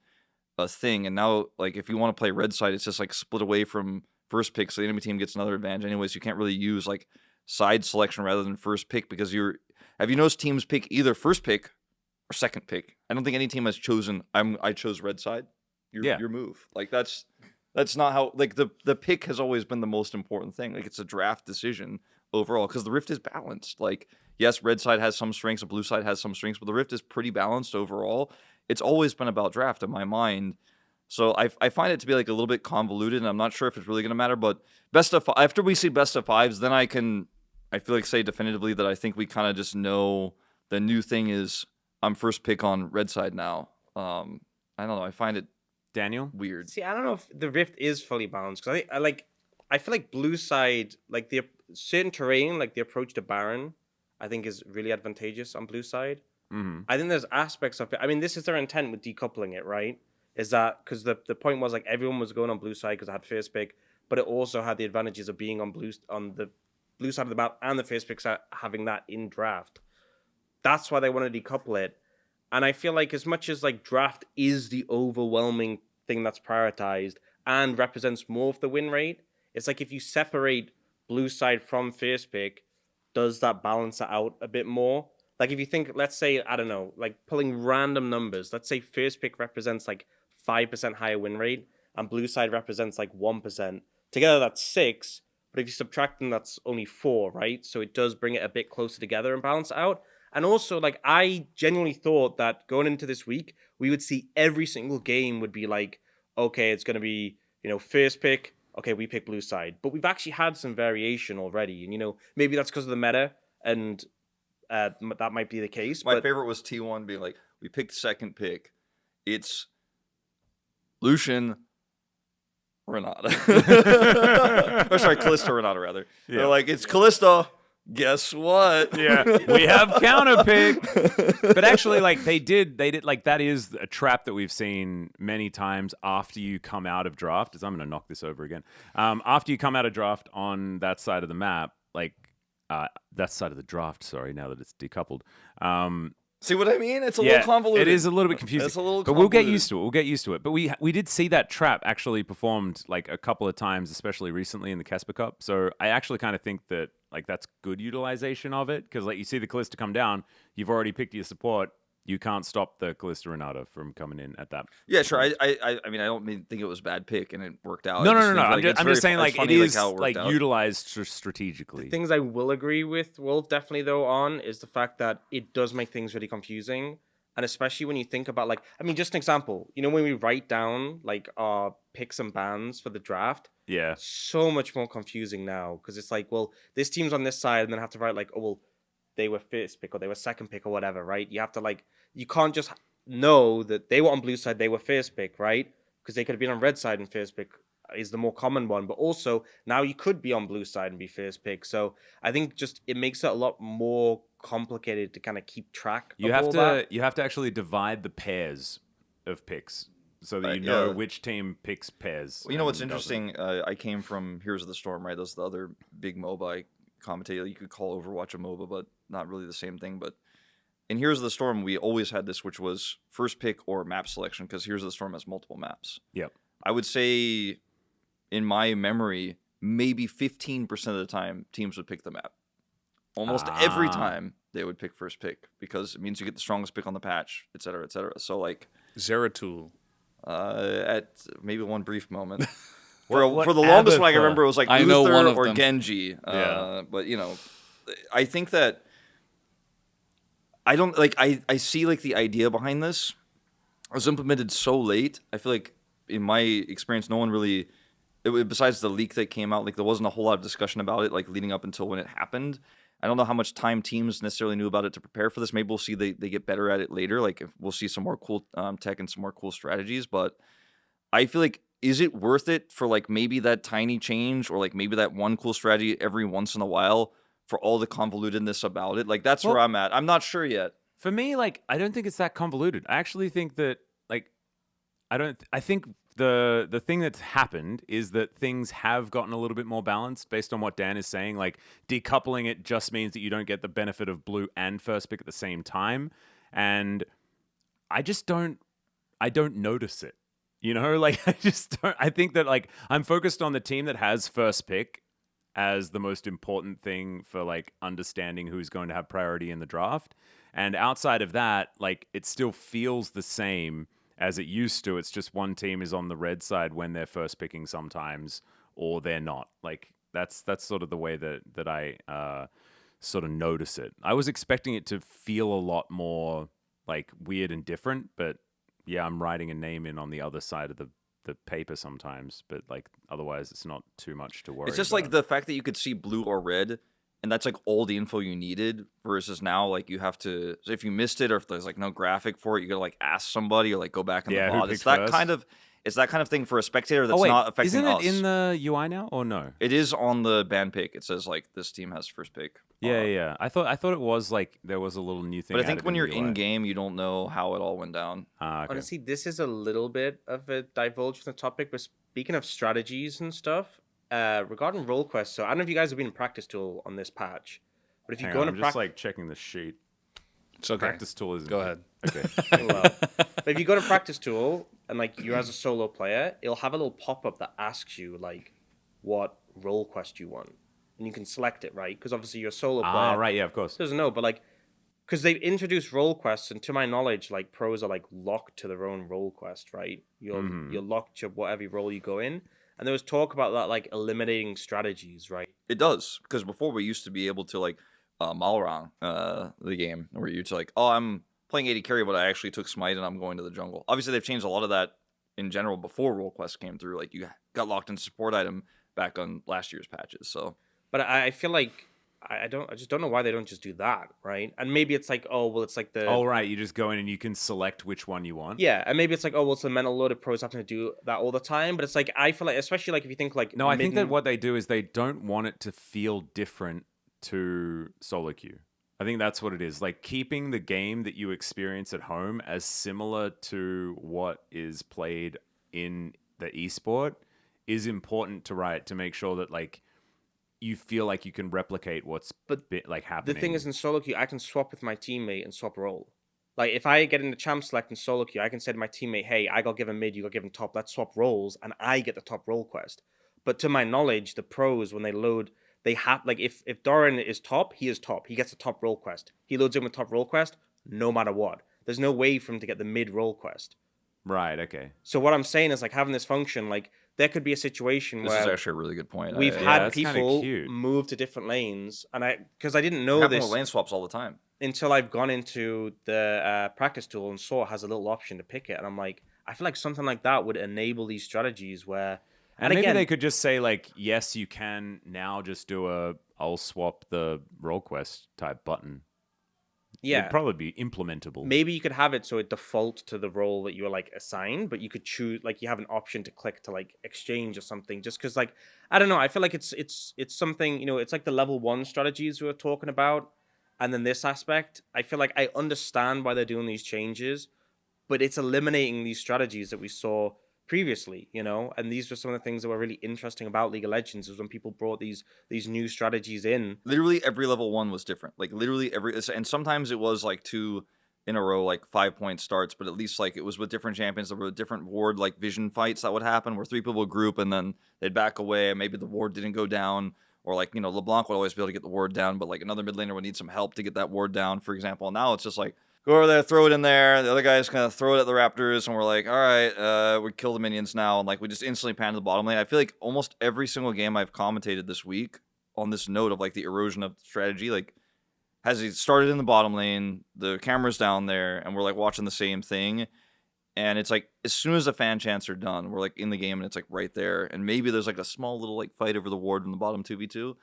a thing. And now, like, if you want to play red side, it's just like split away from first pick, so the enemy team gets another advantage. Anyways, you can't really use like side selection rather than first pick because have you noticed teams pick either first pick or second pick? I don't think any team has chosen. I chose red side. Your move. Like that's not how. Like the pick has always been the most important thing. Like it's a draft decision overall because the Rift is balanced. Like yes, red side has some strengths, the blue side has some strengths, but the Rift is pretty balanced overall. It's always been about draft in my mind. So I find it to be like a little bit convoluted, and I'm not sure if it's really going to matter. But after we see best of fives, then I feel like say definitively that I think we kind of just know the new thing is I'm first pick on red side now. I don't know. I find it Daniel? weird. See, I don't know if the Rift is fully balanced because I feel like blue side, like the certain terrain, like the approach to Baron, I think is really advantageous on blue side. Mm-hmm. I think there's aspects of it. I mean, this is their intent with decoupling it, right? Is that because the point was like everyone was going on blue side because it had first pick, but it also had the advantages of being on the blue side of the map and the first pick having that in draft. That's why they want to decouple it. And I feel like as much as like draft is the overwhelming thing that's prioritized and represents more of the win rate, it's like if you separate blue side from first pick, does that balance it out a bit more? Like if you think, let's say, I don't know, like pulling random numbers, let's say first pick represents like 5% higher win rate and blue side represents like 1%. Together that's 6, but if you subtract them, that's only 4, right? So it does bring it a bit closer together and balance it out. And also, like, I genuinely thought that going into this week, we would see every single game would be like, okay, it's going to be, first pick, okay, we pick blue side. But we've actually had some variation already. And, maybe that's because of the meta, and that might be the case. My favorite was T1 being like, we picked second pick. It's Lucian Renata. Or sorry, Callista Renata, rather. Yeah. They're like, it's Callista. Guess what? Yeah, we have counter pick. But actually, like they did like that is a trap that we've seen many times after you come out of draft. As I'm going to knock this over again. After you come out of draft on that side of the map, like that side of the draft. Sorry, now that it's decoupled. See what I mean? It's a little convoluted. It is a little bit confusing. It's a little but we'll get used to it. But we did see that trap actually performed like a couple of times, especially recently in the Kesper Cup. So I actually kind of think that like that's good utilization of it because like you see the Callista come down, you've already picked your support. You can't stop the Callista Renata from coming in at that. Yeah, sure. I mean, I don't think it was a bad pick and it worked out. No. Like, I'm just saying like it is like out. utilized strategically. The things I will agree with Wolf definitely though on is the fact that it does make things really confusing. And especially when you think about like, I mean, just an example, when we write down like our picks and bans for the draft, yeah, so much more confusing now because it's like, well, this team's on this side and then I have to write like, oh, well, they were first pick or they were second pick or whatever, right? You have to like, you can't just know that they were on blue side, they were first pick, right? Because they could have been on red side and first pick is the more common one. But also now you could be on blue side and be first pick. So I think just it makes it a lot more complicated to kind of keep track. You have to actually divide the pairs of picks so that you know which team picks pairs. Well, you know what's interesting? I came from Heroes of the Storm, right? That's the other big MOBA commentator. You could call Overwatch a MOBA, but not really the same thing. But in Heroes of the Storm, we always had this, which was first pick or map selection, because Heroes of the Storm has multiple maps. Yep. I would say, in my memory, maybe 15% of the time, teams would pick the map. Almost every time, they would pick first pick, because it means you get the strongest pick on the patch, et cetera, et cetera. So, like... Zeratul. At maybe one brief moment. For the longest one, I can remember it was like Luther or Genji. But, I think that... I don't like. I see like the idea behind this was implemented so late. I feel like in my experience, no one really besides the leak that came out, like there wasn't a whole lot of discussion about it, like leading up until when it happened. I don't know how much time teams necessarily knew about it to prepare for this. Maybe we'll see they get better at it later. Like if we'll see some more cool tech and some more cool strategies. But I feel like, is it worth it for like maybe that tiny change or like maybe that one cool strategy every once in a while for all the convolutedness about it? Like that's where I'm at. I'm not sure yet. For me, like, I don't think it's that convoluted. I actually think that, like, I think the thing that's happened is that things have gotten a little bit more balanced based on what Dan is saying. Like, decoupling it just means that you don't get the benefit of blue and first pick at the same time. And I don't notice it. You know, like, I think that, like, I'm focused on the team that has first pick as the most important thing for, like, understanding who's going to have priority in the draft. And outside of that, like, it still feels the same as it used to. It's just one team is on the red side when they're first picking sometimes, or they're not. Like, that's sort of the way that I sort of notice it. I was expecting it to feel a lot more, like, weird and different, but yeah, I'm writing a name in on the other side of the paper sometimes, but like otherwise it's not too much to worry It's just about. like the fact that you could see blue or red, and that's like all the info you needed, versus now like you have to, so if you missed it or if there's like no graphic for it, you gotta like ask somebody or like go back in Yeah, the who VOD. picked first? It's that kind of thing for a spectator that's Oh wait, not affecting isn't us. it in the UI now or no? It is on the band pick. It says like this team has first pick. Yeah. I thought it was like there was a little new thing. But I think added when in you're the UI. in game, you don't know how it all went down. Okay. Honestly, this is a little bit of a divulge from the topic, but speaking of strategies and stuff, regarding role quests, so I don't know if you guys have been in practice tool on this patch, but if you Hang go on, into I'm just like checking the sheet. It's okay. Practice tool is Go ahead. Okay. well, but if you go to practice tool and like you're as a solo player, it'll have a little pop-up that asks you like what role quest you want, and you can select it, right? Because obviously you're a solo player. Right, yeah, of course. Doesn't know, but like, because they've introduced role quests, and to my knowledge, like pros are like locked to their own role quest, right? You're locked to whatever role you go in, and there was talk about that like eliminating strategies, right? It does, because before we used to be able to like Malrang the game where you to like, oh, I'm playing AD carry, but I actually took smite and I'm going to the jungle. Obviously, they've changed a lot of that in general before role quests came through. Like you got locked into support item back on last year's patches. So, But I feel like I just don't know why they don't just do that, right? And maybe it's like, oh well, it's like the Oh right, you just go in and you can select which one you want. yeah, and maybe it's like, oh well, it's a mental load of pros having to do that all the time. But it's like I feel like, especially like if you think like No, I think that what they do is they don't want it to feel different to solo queue. I think that's what it is. Like keeping the game that you experience at home as similar to what is played in the esport is important to Riot to make sure that like you feel like you can replicate what's like happening. The thing is, in solo queue, I can swap with my teammate and swap role. Like if I get in the champ select in solo queue, I can say to my teammate, "Hey, I got given mid, you got given top. Let's swap roles, and I get the top role quest." But to my knowledge, the pros when they load, they have like if Doran is top, he is top. He gets a top role quest. He loads in with top role quest, no matter what. There's no way for him to get the mid role quest. Right, okay. So what I'm saying is like having this function, like there could be a situation this where is actually a really good point. we've Yeah, had that's kinda people cute. move to different lanes, and because I didn't know happen this with lane swaps all the time. until I've gone into the practice tool and saw it has a little option to pick it, and I'm like, I feel like something like that would enable these strategies where, And maybe again, they could just say like, yes, you can now just do I'll swap the role quest type button. yeah, It'd probably be implementable. maybe you could have it so it defaults to the role that you were like assigned, but you could choose like you have an option to click to like exchange or something. Just because like I don't know, I feel like it's something, it's like the level 1 strategies we were talking about, and then this aspect. I feel like I understand why they're doing these changes, but it's eliminating these strategies that we saw previously, and these were some of the things that were really interesting about League of Legends is when people brought these new strategies in. Literally every level 1 was different. Like literally and sometimes it was like 2 in a row, like 5-point starts, but at least like it was with different champions. There were different ward like vision fights that would happen where 3 people would group and then they'd back away and maybe the ward didn't go down, or like, LeBlanc would always be able to get the ward down, but like another mid laner would need some help to get that ward down, for example. And now it's just like, go over there, throw it in there. The other guy's going to throw it at the Raptors, and we're like, all right, we kill the minions now. And like we just instantly pan to the bottom lane. I feel like almost every single game I've commentated this week on this note of like the erosion of strategy, like has it started in the bottom lane, the camera's down there, and we're like watching the same thing. And it's like as soon as the fan chants are done, we're like in the game and it's like right there. And maybe there's like a small little like fight over the ward in the bottom 2v2.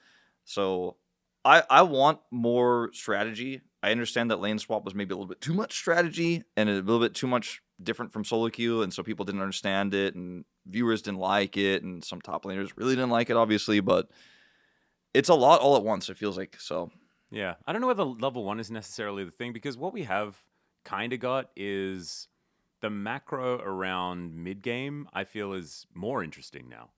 So I want more strategy. I understand that lane swap was maybe a little bit too much strategy and a little bit too much different from solo queue, and so people didn't understand it and viewers didn't like it, and some top laners really didn't like it, obviously, but it's a lot all at once, it feels like. So Yeah. I don't know whether level 1 is necessarily the thing, because what we have kind of got is the macro around mid game, I feel, is more interesting now.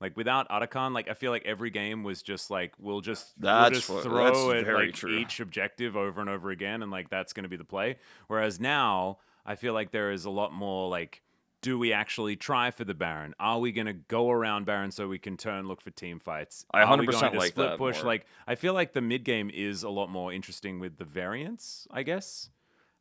Like without Arakan, like I feel like every game was just like we'll just throw at very like true. each objective over and over again, and like that's going to be the play. Whereas now, I feel like there is a lot more like, do we actually try for the Baron? Are we going to go around Baron so we can look for team fights? I Are we 100% going to like split that push? more. Like I feel like the mid game is a lot more interesting with the variants, I guess.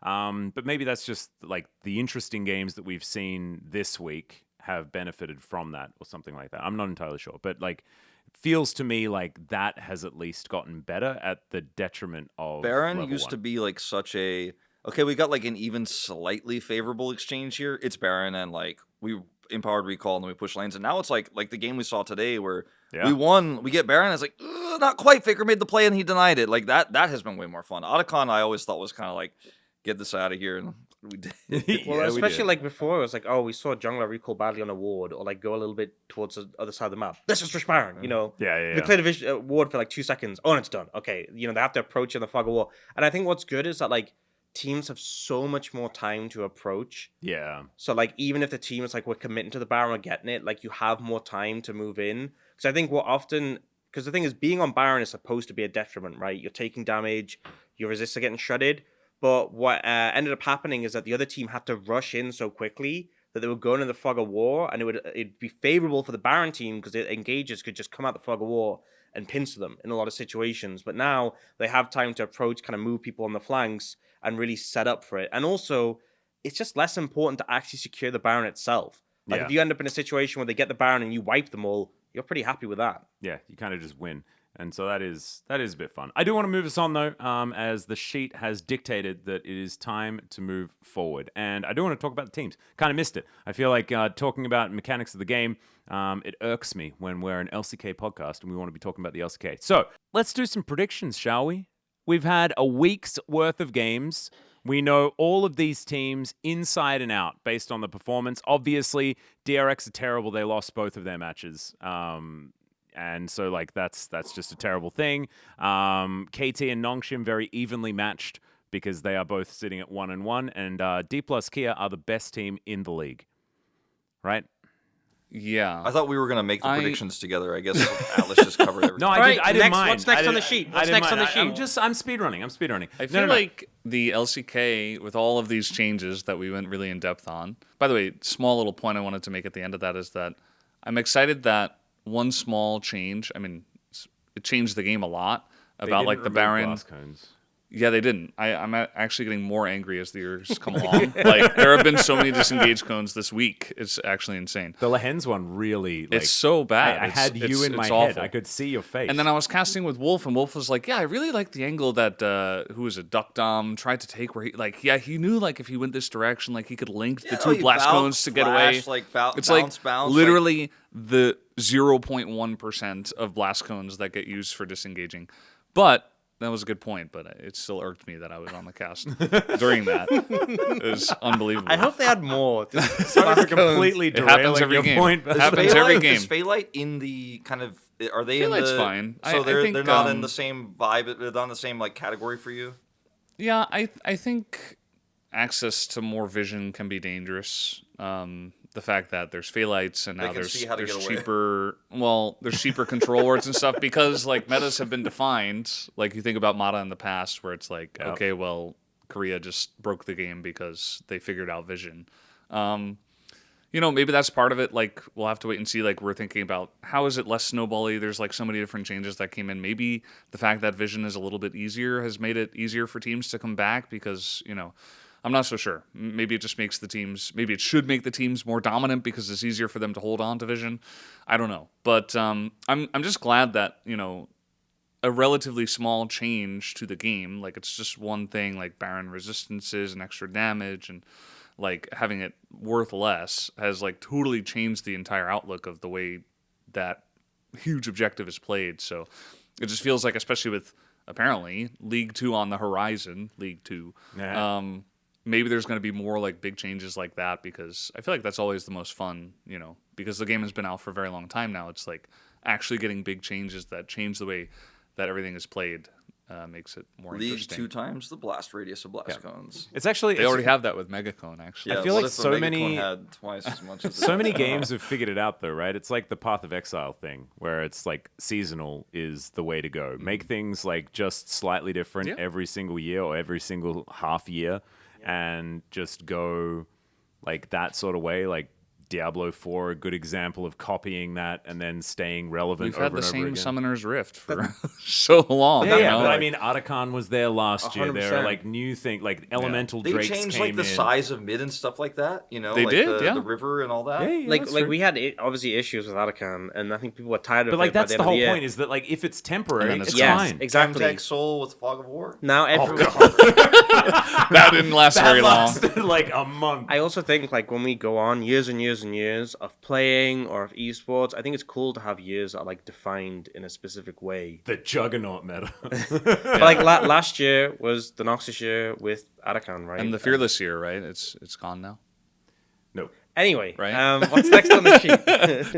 But maybe that's just like the interesting games that we've seen this week have benefited from that or something like that. I'm not entirely sure, but like it feels to me like that has at least gotten better at the detriment of Baron level used 1. to be like such a okay, we got like an even slightly favorable exchange here. It's Baron and like we empowered recall and then we push lanes, and now it's like the game we saw today where we won, we get Baron, it's like not quite. Faker made the play and he denied it. Like that has been way more fun. Otacon I always thought was kind of like get this out of here, and we did. Well, Yeah, we especially did. like before, it was like, oh, we saw jungler recall badly on a ward, or like go a little bit towards the other side of the map. Let's just rush Baron, you know. Yeah. They cleared a ward for like 2 seconds. Oh, and it's done. Okay, you know, they have to approach in the fog of war. And I think what's good is that like teams have so much more time to approach. Yeah. So like even if the team is like we're committing to the Baron, we're getting it, like you have more time to move in. Because I think what often, because the thing is, being on Baron is supposed to be a detriment, right? You're taking damage, your resists are getting shredded. But what ended up happening is that the other team had to rush in so quickly that they were going in the fog of war, and it'd be favorable for the Baron team because the engagers could just come out the fog of war and pincer them in a lot of situations. But now they have time to approach, kind of move people on the flanks, and really set up for it. And also, it's just less important to actually secure the Baron itself. Like Yeah. if you end up in a situation where they get the Baron and you wipe them all, you're pretty happy with that. Yeah, you kind of just win. And so that is a bit fun. I do want to move us on, though, as the sheet has dictated that it is time to move forward. And I do want to talk about the teams. Kind of missed it. I feel like talking about mechanics of the game, it irks me when we're an LCK podcast and we want to be talking about the LCK. So let's do some predictions, shall we? We've had a week's worth of games. We know all of these teams inside and out based on the performance. Obviously, DRX are terrible. They lost both of their matches. And so, like, that's just a terrible thing. KT and Nongshim very evenly matched because they are both sitting at 1-1. And D plus Kia are the best team in the league. Right? Yeah. I thought we were gonna make the predictions together. I guess Atlas just covered everything. No, I Right, didn't next- mind. what's next I on the didn't- sheet? I What's didn't next on the mind. sheet? I'm speedrunning. I feel like the LCK, with all of these changes that we went really in depth on. By the way, small little point I wanted to make at the end of that is that I'm excited that one small change, I mean, it changed the game a lot about like the Baron. Glass cones. Yeah, they didn't. I'm actually getting more angry as the years come along. Like, there have been so many disengaged cones this week. It's actually insane. The Lahens one really, like, It's so bad. I had you in my it's head. awful. I could see your face. And then I was casting with Wolf, and Wolf was like, "Yeah, I really like the angle that who was it, Duck Dom tried to take, where he like, yeah, he knew like if he went this direction, like he could link the two you blast bounce, cones to get away. flash, like, It's bounce, like bounce, literally the 0.1% of blast cones that get used for disengaging. But that was a good point. But it still irked me that I was on the cast during that. It was unbelievable. I hope they had more. Sorry for completely It happens derailing every your game. point. It happens every game. Is Phaelite in the kind of? Are they in Phaelite's the? fine. So I they're think, they're not in the same vibe. They're not in the same like category for you. Yeah, I think access to more vision can be dangerous. The fact that there's Phaelites and now can see how to there's get away. cheaper control wards and stuff because like metas have been defined. Like you think about Mata in the past where it's like, okay, well, Korea just broke the game because they figured out vision. You know, maybe that's part of it. Like, we'll have to wait and see. Like, we're thinking about how is it less snowbally? There's like so many different changes that came in. Maybe the fact that vision is a little bit easier has made it easier for teams to come back because, you know, I'm not so sure. Maybe it just makes the teams, maybe it should make the teams more dominant because it's easier for them to hold on to vision. I don't know. But I'm just glad that, you know, a relatively small change to the game, like it's just one thing, like Baron resistances and extra damage and like having it worth less has like totally changed the entire outlook of the way that huge objective is played. So it just feels like, especially with apparently League 2 on the horizon, League 2, maybe there's going to be more like big changes like that, because I feel like that's always the most fun, you know, because the game has been out for a very long time now. It's like actually getting big changes that change the way that everything is played makes it more League interesting. 2 times the blast radius of blast cones. It's actually They already have that with Megacone, actually. Yeah, I feel what like if the so Megacone many- had twice as much as so many games have figured it out though, right? It's like the Path of Exile thing, where it's like seasonal is the way to go. Make things like just slightly different Yeah. every single year or every single half year, and just go like that sort of way. Like Diablo 4, a good example of copying that and then staying relevant. We've had over the and over same again. Summoner's Rift for so long. Yeah, you yeah, know? but I Like, mean, Artican was there last year. There are 100%. like new things, like elemental They drakes changed came like the in. size of mid and stuff like that, you know, They like did, yeah. the river and all that. Yeah, yeah, Like that's like true. we had obviously issues with Atacon, and I think people were tired of But it. like by that's the the end of whole year. point, is that like if it's temporary, And then it's it's Yes, fine. exactly. Camtech Soul with Fog of War. Now everyone. that didn't last That very long. lasted like a month. I also think like when we go on years and years and years of playing or of esports, I think it's cool to have years that are like defined in a specific way. The juggernaut meta. But like last year was the Noxus year with Atacon, right? And the Fearless year, right? It's gone now. No. Anyway, Right? what's next on the sheet?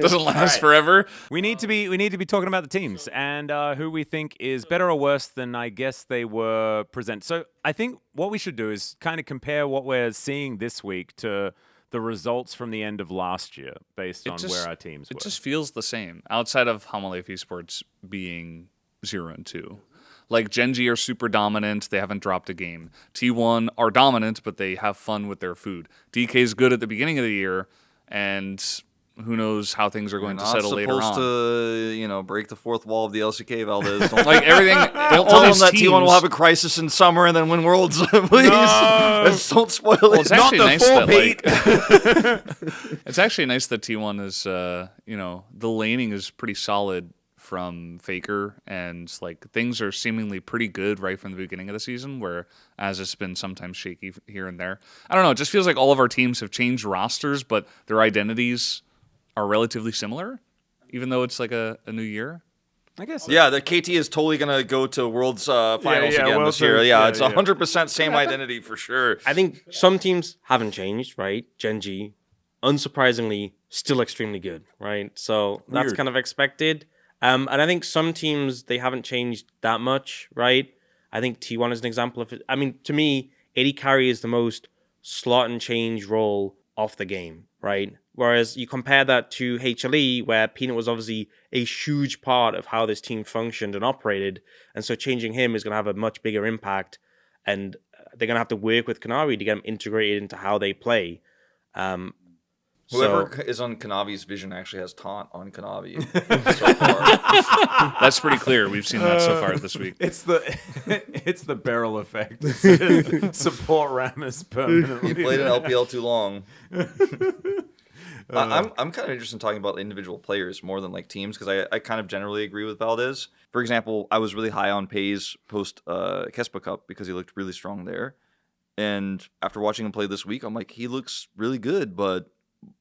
Doesn't last right. forever. We need to be talking about the teams and who we think is better or worse than I guess they were presented. So I think what we should do is kind of compare what we're seeing this week to the results from the end of last year, based on where our teams were. It just feels the same outside of Hamaleif Esports being 0-2. Like Genji are super dominant; they haven't dropped a game. T1 are dominant, but they have fun with their food. DK is good at the beginning of the year, and who knows how things are going to Not settle later supposed on. to, you know, break the fourth wall of the LCK, Valdez. Don't Like everything, Don't all tell them these that teams, T1 will have a crisis in summer and then win Worlds, please. Just don't spoil Well, it. it's actually the nice four, that like, it's actually nice that T1 is, you know, the laning is pretty solid from Faker, and like things are seemingly pretty good right from the beginning of the season, where as it's been sometimes shaky here and there. I don't know, it just feels like all of our teams have changed rosters, but their identities are relatively similar, even though it's like a new year. I guess. So. Yeah, the KT is totally going to go to Worlds Finals again Worlds this year. are- Yeah, yeah, it's yeah. 100% same identity for sure. I think some teams haven't changed, right? Genji, unsurprisingly, still extremely good, right? So that's Weird. kind of expected. And I think some teams, they haven't changed that much, right? I think T1 is an example of it. I mean, to me, AD carry is the most slot and change role off the game, right? Whereas you compare that to HLE, where Peanut was obviously a huge part of how this team functioned and operated. And so changing him is going to have a much bigger impact. And they're going to have to work with Kanari to get him integrated into how they play. Whoever is on Kanavi's vision actually has taunt on Kanavi so far. That's pretty clear. We've seen that so far this week. It's the barrel effect. It's support Rammus permanently. He played in LPL too long. I'm kind of interested in talking about individual players more than like teams, because I kind of generally agree with Valdez. For example, I was really high on Pays post Kespa Cup because he looked really strong there. And after watching him play this week, I'm like, he looks really good, but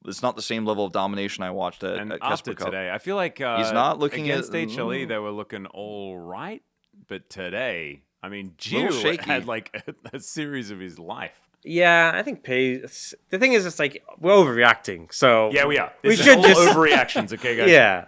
it's not the same level of domination I watched at after Kespa Cup. today, I feel like He's not looking against at- HLE. They were looking all right, but today, I mean, Little Jiu shaky. had like a series of his life. Yeah, I think Pays. The thing is, it's like we're overreacting. So Yeah, we are. We This is should all just- overreactions, okay, guys? yeah.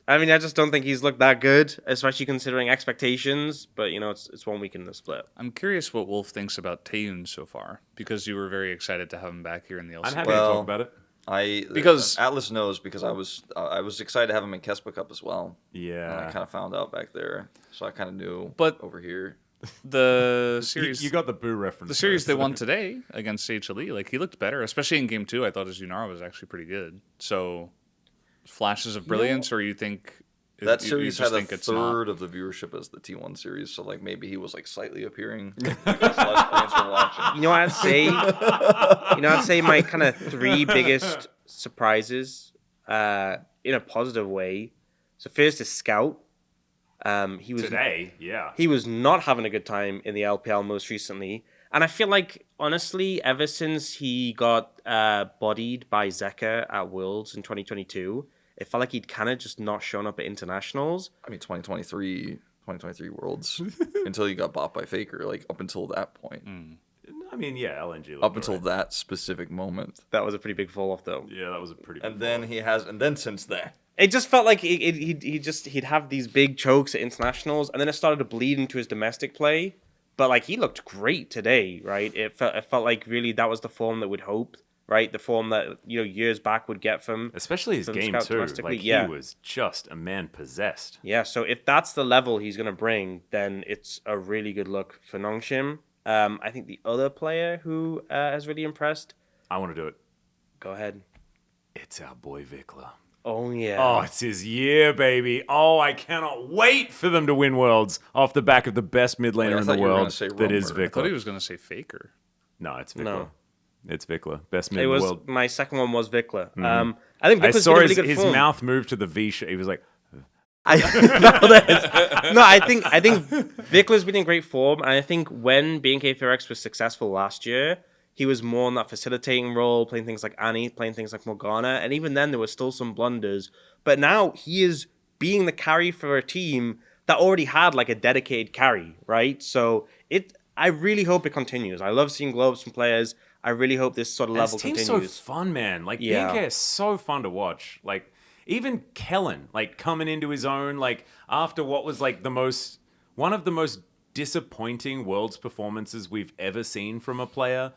I mean, I just don't think he's looked that good, especially considering expectations. But you know, it's 1 week in the split. I'm curious what Wolf thinks about Taeyun so far, because you were very excited to have him back here in the LCK. I'm happy Well, to talk about it. Because- Atlas knows, because I was excited to have him in Kespa Cup as well. And I Yeah, kind of found out back there, so I kind of knew. But- over here, The series, you got the boo reference. the series first. they won today against HLE, like he looked better, especially in game 2. I thought his Yunara was actually pretty good. So, flashes of brilliance, or you think that you series just had a think it's not? third of the viewership as the T1 series, so like maybe he was like slightly appearing. Because less fans were watching. You know what I'd say? I'd say my kind of 3 biggest surprises, in a positive way. So first is Scout. He was today. Yeah, He was not having a good time in the LPL most recently. And I feel like, honestly, ever since he got bodied by Zeka at Worlds in 2022, it felt like he'd kind of just not shown up at internationals. I mean, 2023 Worlds until he got bought by Faker. Like up until that point, I mean, yeah, LNG. looked up until alright. that specific moment, That was a pretty big fall off, though. Yeah, that was a pretty. and big then fall. and then since then, It just felt like he'd have these big chokes at internationals, and then it started to bleed into his domestic play. But like he looked great today, right? It felt like really that was the form that we'd hoped, right? The form that years back would get from. Especially his from game Scout too. domestically, Like yeah. he was just a man possessed. Yeah, so if that's the level he's gonna bring, then it's a really good look for Nongshim. I think the other player who has really impressed. I want to do it. Go ahead. It's our boy Vikla. Oh yeah. Oh, it's his year, baby. Oh, I cannot wait for them to win Worlds off the back of the best mid laner I in thought the you were gonna world. say That is Roamer. I thought he Vikla. was gonna say Faker. No, it's Vikla. No. It's Vikla. Best mid It in the was world. my second one was Vikla. I think I Vikla's saw been in really good his form. mouth move to the V shape. He was like, I think Vikla's been in great form, and I think when BNK4X was successful last year, he was more in that facilitating role, playing things like Annie, playing things like Morgana, and even then there were still some blunders. But now he is being the carry for a team that already had like a dedicated carry, right? So I really hope it continues. I love seeing globes from players. I really hope this sort of level this team's continues. so fun, man. Like, Yeah. BNK is so fun to watch. Like, even Kellen, like, coming into his own, like, after what was, like, one of the most disappointing Worlds performances we've ever seen from a player.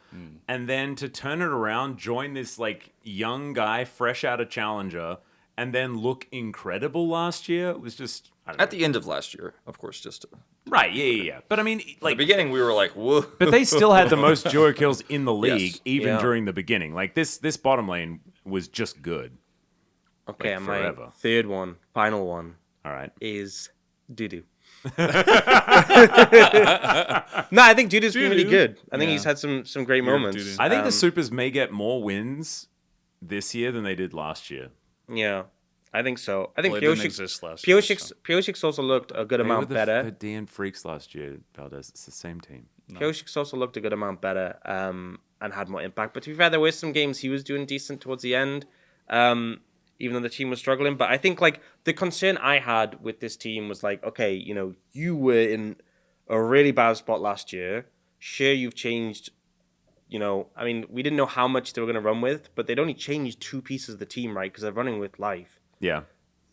And then to turn it around, join this, like, young guy fresh out of Challenger, and then look incredible last year. It was just, I don't know. at the end of last year, of course, just to, Right, yeah. But, I mean, at like... the beginning, we were like, whoa. But they still had the most duo kills in the league, Yes. even Yeah. during the beginning. Like this bottom lane was just good. Okay, like, and forever. my third one, final one, All right. is Dudu. No, I think Dudu's been really Dudu. good. I think Yeah. he's had some great You're moments. Dudu. I think the Supers may get more wins this year than they did last year. Yeah, I think so. I think Well, it didn't Pioshik exist last year, so. Pioshik's also looked a good They were amount the better. Verdean Freaks last year, Valdez. It's the same team. Pioshik's also looked a good amount better and had more impact. But to be fair, there were some games he was doing decent towards the end, even though the team was struggling. But I think like the concern I had with this team was like, okay, you were in a really bad spot last year. Sure, you've changed. I mean, we didn't know how much they were going to run with, but they'd only changed two pieces of the team, right? Because they're running with life. Yeah.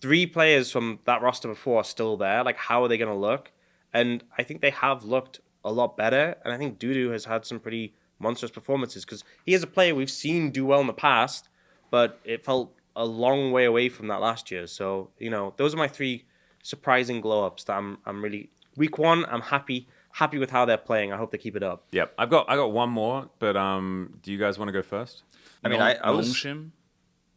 3 players from that roster before are still there. Like, how are they going to look? And I think they have looked a lot better. And I think Dudu has had some pretty monstrous performances because he is a player we've seen do well in the past, but it felt a long way away from that last year. So, those are my 3 surprising glow ups that I'm really week 1. I'm happy with how they're playing. I hope they keep it up. Yep. I got one more, but do you guys want to go first? I mean, I was... Nongshim?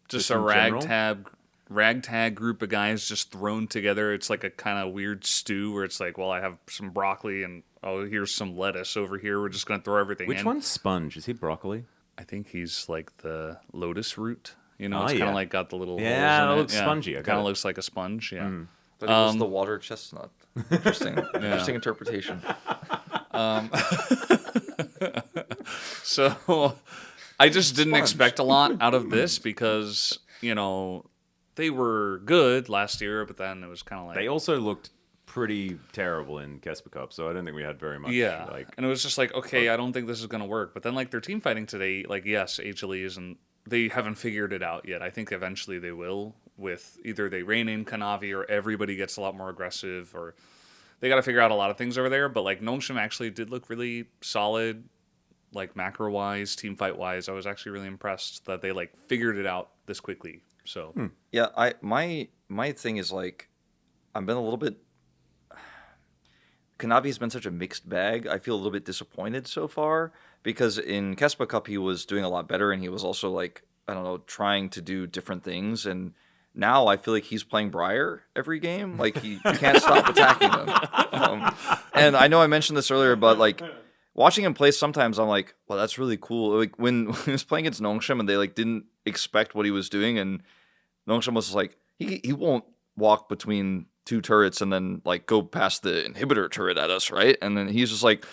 Just Just a in general? ragtag group of guys just thrown together. It's like a kind of weird stew where it's like, well, I have some broccoli and here's some lettuce over here. We're just gonna throw everything in. Which one's Sponge? Is he broccoli? I think he's like the lotus root. It's Oh, kind yeah. of like got the little Yeah, holes in it it. looks spongy, I got Kind it. of looks like a sponge. Yeah. But it was the water chestnut. Interesting. Interesting interpretation. So I just didn't expect a lot out of this because they were good last year, but then it was kind of like They also looked pretty terrible in Kesper Cup, so I don't think we had very much. yeah, Like, and it was just like, okay, I don't think this is gonna work. But then like their team fighting today, like yes, HLE isn't. They haven't figured it out yet. I think eventually they will. With either they rein in Kanavi or everybody gets a lot more aggressive, or they got to figure out a lot of things over there. But like Nongshim actually did look really solid, like macro wise, team fight wise. I was actually really impressed that they like figured it out this quickly. So Yeah, my thing is like, I've been a little bit. Kanavi's been such a mixed bag. I feel a little bit disappointed so far because in Kespa Cup he was doing a lot better and he was also like, I don't know, trying to do different things. And now I feel like he's playing Briar every game. Like you can't stop attacking him. And I know I mentioned this earlier, but like watching him play sometimes I'm like, well, that's really cool. Like when he was playing against Nongshim and they like didn't expect what he was doing and Nongshim was like, he won't walk between 2 turrets and then like go past the inhibitor turret at us, right? And then he's just like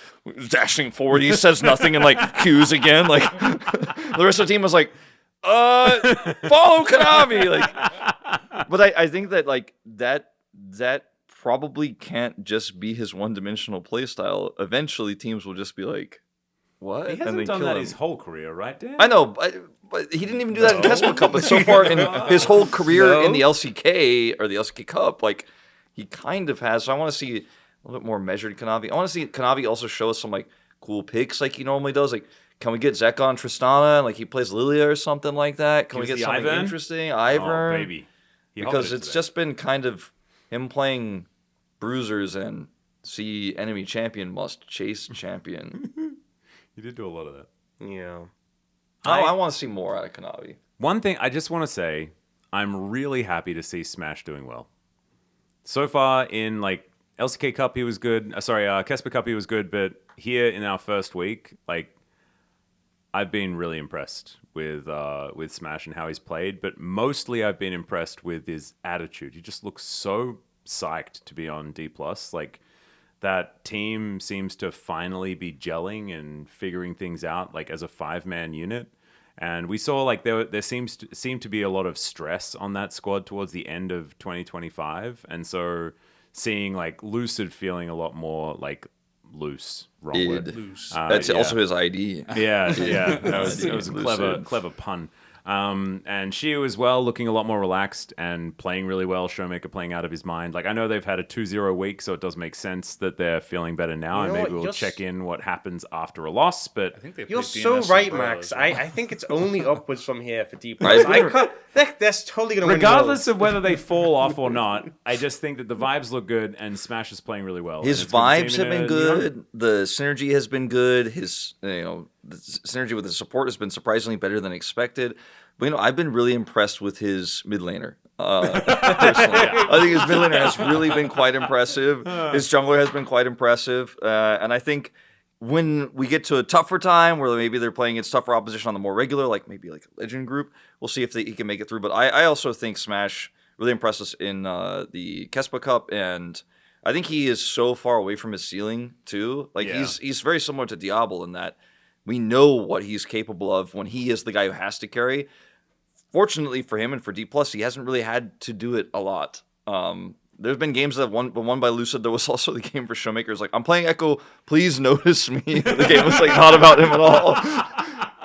dashing forward. He says nothing and like cues again. Like the rest of the team was like, follow Kanavi. Like, but I think that like that probably can't just be his one-dimensional playstyle. Eventually, teams will just be like, "What?" He and hasn't then done kill that him. his whole career, right, Dan? I know, but he didn't even do that in Kesma Cup. But so far in his whole career in the LCK or the LCK Cup, like he kind of has. So I want to see a little bit more measured Kanavi. I want to see Kanavi also show us some like cool picks like he normally does. Like, can we get Zeka on Tristana? Like he plays Lilia or something like that? Can we get something Ivern? interesting? Ivern, Oh, baby. because it's just been kind of him playing bruisers and see enemy champion must chase champion. He did do a lot of that. Yeah. I want to see more out of Kanavi. One thing I just want to say, I'm really happy to see Smash doing well. So far in like LCK Cup, he was good. Kesper Cup, he was good. But here in our first week, like I've been really impressed with Smash and how he's played. But mostly, I've been impressed with his attitude. He just looks so psyched to be on D+. Like that team seems to finally be gelling and figuring things out like as a 5-man unit. And we saw like there seemed to be a lot of stress on that squad towards the end of 2025. And so seeing like Lucid feeling a lot more like loose. Wrong word. Loose. That's also his ID. Yeah. It was a Lucid. clever pun. And Shio as well, looking a lot more relaxed and playing really well. Showmaker playing out of his mind. Like I know they've had a 2-0 week, so it does make sense that they're feeling better now. You know and maybe what? we'll check in what happens after a loss. But I think they You're played so DNS right, and Bro Max. as well. I think it's only upwards from here for deep. Right. I can't. They're totally gonna regardless win. of whether they fall off or not, I just think that the vibes look good and Smash is playing really well. His And it's good to see vibes him have in been a new home. good. The synergy has been good. His the synergy with his support has been surprisingly better than expected. But I've been really impressed with his mid laner. Personally, I think his mid laner has really been quite impressive. His jungler has been quite impressive, and I think when we get to a tougher time where maybe they're playing against tougher opposition on the more regular, like maybe like a Legend group, we'll see if he can make it through. But I also think Smash really impressed us in the Kespa Cup, and I think he is so far away from his ceiling too. Like he's very similar to Diablo in that we know what he's capable of when he is the guy who has to carry. Fortunately for him and for D+, he hasn't really had to do it a lot. There's been games that won by Lucid. There was also the game for Showmakers. Like, I'm playing Echo, please notice me. The game was like not about him at all.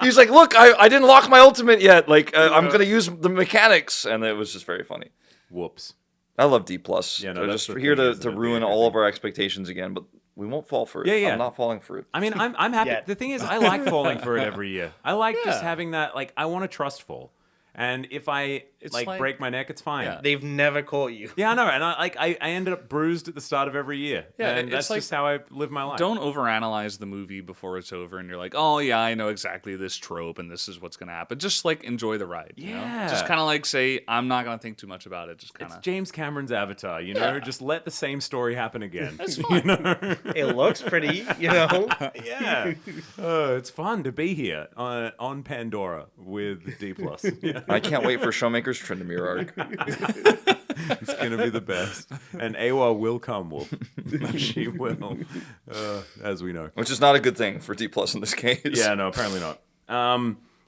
He's like, look, I didn't lock my ultimate yet. Like, I'm going to use the mechanics. And it was just very funny. Whoops. I love D+. Yeah, no, They're that's just the here thing, to isn't it? ruin Being all of everything. our expectations again, but we won't fall for it. Yeah. I'm not falling for it. I mean, I'm happy. Yeah. The thing is, I like falling for it every year. I like just Yeah. having that. Like, I want to trust fall, and if I It's like like- break my neck, it's fine. Yeah. They've never caught you. Yeah, I know, and I ended up bruised at the start of every year. Yeah, and it's that's like- just how I live my life. Don't overanalyze the movie before it's over and you're like, oh yeah, I know exactly this trope and this is what's gonna happen. Just like enjoy the ride. You know? Yeah. Just kind of like say, I'm not gonna think too much about it. Just kind It's of. James Cameron's Avatar, you know. Just let the same story happen again. That's You fine. know? It looks pretty, you know. Yeah, it's fun to be here on Pandora with D+. Yeah. I can't wait for Showmakers Tryndamere arc. It's gonna be the best, and Awa will come, Wolf. She will, as we know. Which is not a good thing for D+ in this case. Yeah, no, apparently not.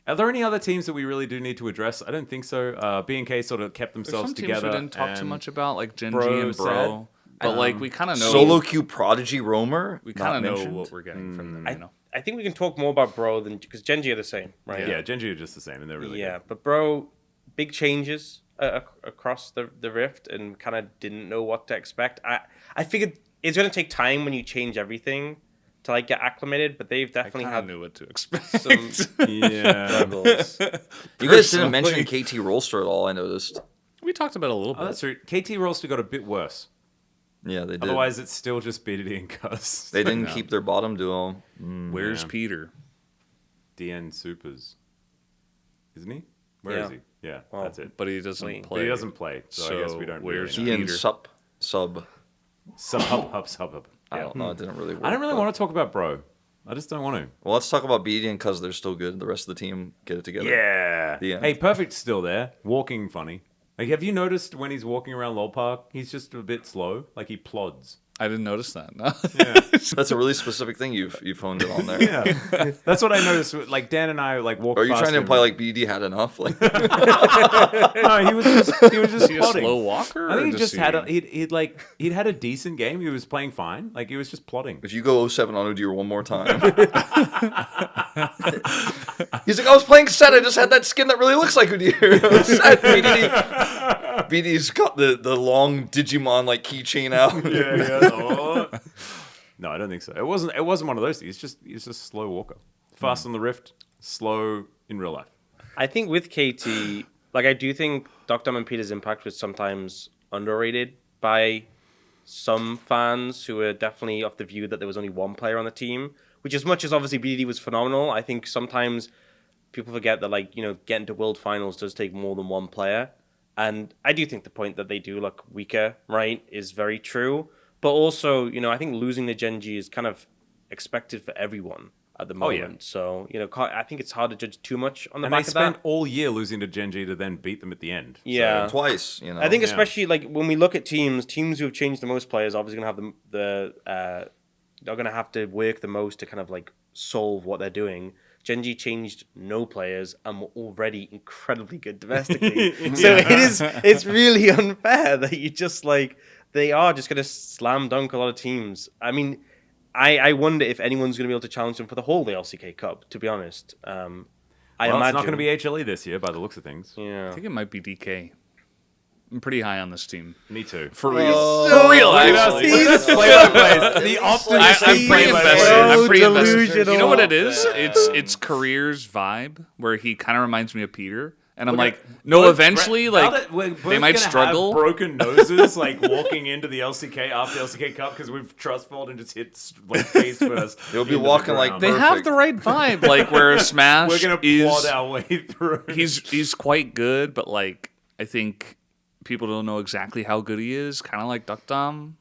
Are there any other teams that we really do need to address? I don't think so. B&K sort of kept There's themselves some teams together. we didn't talk too and much about, like Genji Bro and Bro. said, But like we kind of know Solo Q Prodigy Roamer. we not kind of know mentioned. what we're getting from them. You know. I think we can talk more about Bro than because Genji are the same, right? Yeah, Genji are just the same, and they're really Yeah, good. but Bro, big changes across the Rift, and kind of didn't know what to expect. I figured it's gonna take time when you change everything to like get acclimated, but they've I definitely kind of had knew what to expect. some Yeah. struggles. You guys didn't mention KT Rollster at all, I noticed. we talked about it a little bit. Oh, that's true. KT Rollster got a bit worse. Yeah, they did. Otherwise, it's still just BDD and Cuz. they didn't No. keep their bottom duo. Where's yeah. Peter? DN Isn't he? Where is Yeah. he? Yeah, Well, that's it. But he doesn't Wait. play. But he doesn't play, so I guess we So don't where's really He know. and Peter. Sub. Sub. I Yeah. don't know. It didn't really work. I don't really but- want to talk about Bro. I just don't want to. Well, let's talk about BD and because they're still good. The rest of the team get it together. Yeah. The end. Hey, Perfect's still there. Walking funny. Like, have you noticed when he's walking around Lol Park, he's just a bit slow? Like, he plods. I didn't notice that. No. That's a really specific thing you've honed it on there. Yeah. That's what I noticed. Like, Dan and I, like, walked Are you past trying to him. imply like BD had enough? Like, No, he was just Is he a plodding. slow walker? I think or he just does had he'd had a decent game. He was playing fine. Like, he was just plodding. if you go 07 on Udyr one more time, he's like, I was playing set. I just had that skin that really looks like Udyr. Set, BD's got the long Digimon like keychain out. Yeah. Oh. No, I don't think so. It wasn't one of those things. He's just a slow walker. Fast on the Rift, slow in real life. I think with KT, like I do think Dr. and Peter's impact was sometimes underrated by some fans who were definitely of the view that there was only one player on the team. Which, as much as obviously BDD was phenomenal, I think sometimes people forget that, like, you know, getting to World Finals does take more than one player. And I do think the point that they do look weaker, right, is very true. But also, you know, I think losing to Genji is kind of expected for everyone at the moment. Yeah. So, you know, I think it's hard to judge too much on the And they back of spent that. all year losing to Genji to then beat them at the end. Yeah. Twice, you know. I think especially like when we look at teams who have changed the most players obviously going to have they're going to have to work the most to kind of like solve what they're doing. Genji changed no players and were already incredibly good domestically. So it's really unfair that you just like, they are just going to slam dunk a lot of teams. I mean, I wonder if anyone's going to be able to challenge them for the whole of the LCK Cup, to be honest. I Well, imagine. it's not going to be HLE this year by the looks of things. Yeah. I think it might be DK. I'm pretty high on this team. Me too. For real. So For real, actually. Let's play by play. The optimistic I'm pretty play by invested. play. I'm pretty invested. delusional. You know what it is? It's Career's vibe, where he kind of reminds me of Peter. And I'm like, no, eventually, like, they might struggle. Broken noses, like walking into the LCK after LCK Cup because we've trustfalled and just hit like face first. They'll be into the walking like ground. They have the right vibe, like where Smash We're gonna plod our way through. he's quite good, but like I think people don't know exactly how good he is. Kind of like Duck Dom.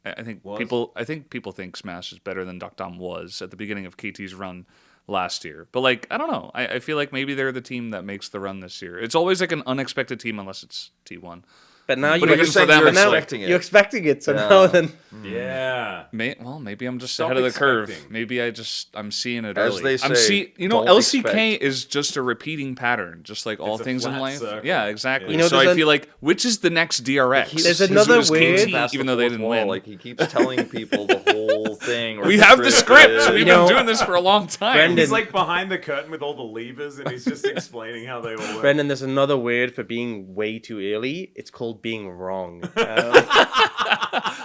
I think people think Smash is better than Duck Dom was at the beginning of KT's run last year. But like I don't know. I feel like maybe they're the team that makes the run this year. It's always like an unexpected team unless it's T1. But now But you're even You're saying for them, you're it's like- expecting it. You're expecting it, so Yeah. now then. Yeah. Maybe I'm just Stop ahead of the curve. expecting. Maybe I'm seeing it As early. they I'm say, LCK don't is just a repeating pattern, just like all It's a things in flat life. circle. Yeah, exactly. You know, so there's I a- feel like which is the next DRX? There's Because another it was weird- KT, Past even the though they fourth didn't wall, win. Like he keeps telling people the whole thing. or We have the script. We've You been know, doing this for a long time. Brendan- He's like behind the curtain with all the levers and he's just explaining how they all work. Brendan, there's another word for being way too early. It's called being wrong.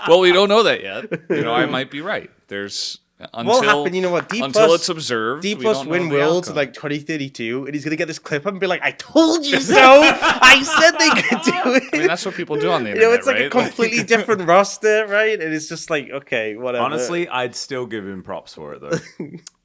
Well, we don't know that yet. You know, I might be right. There's What happened? You know what? until it's observed. D we plus don't know win the Worlds outcome. like 2032, and he's gonna get this clip up and be like, "I told you so! I said they could do it." I mean, that's what people do on the You internet, know, it's like right? a completely different roster, right? And it's just like, okay, whatever. Honestly, I'd still give him props for it though.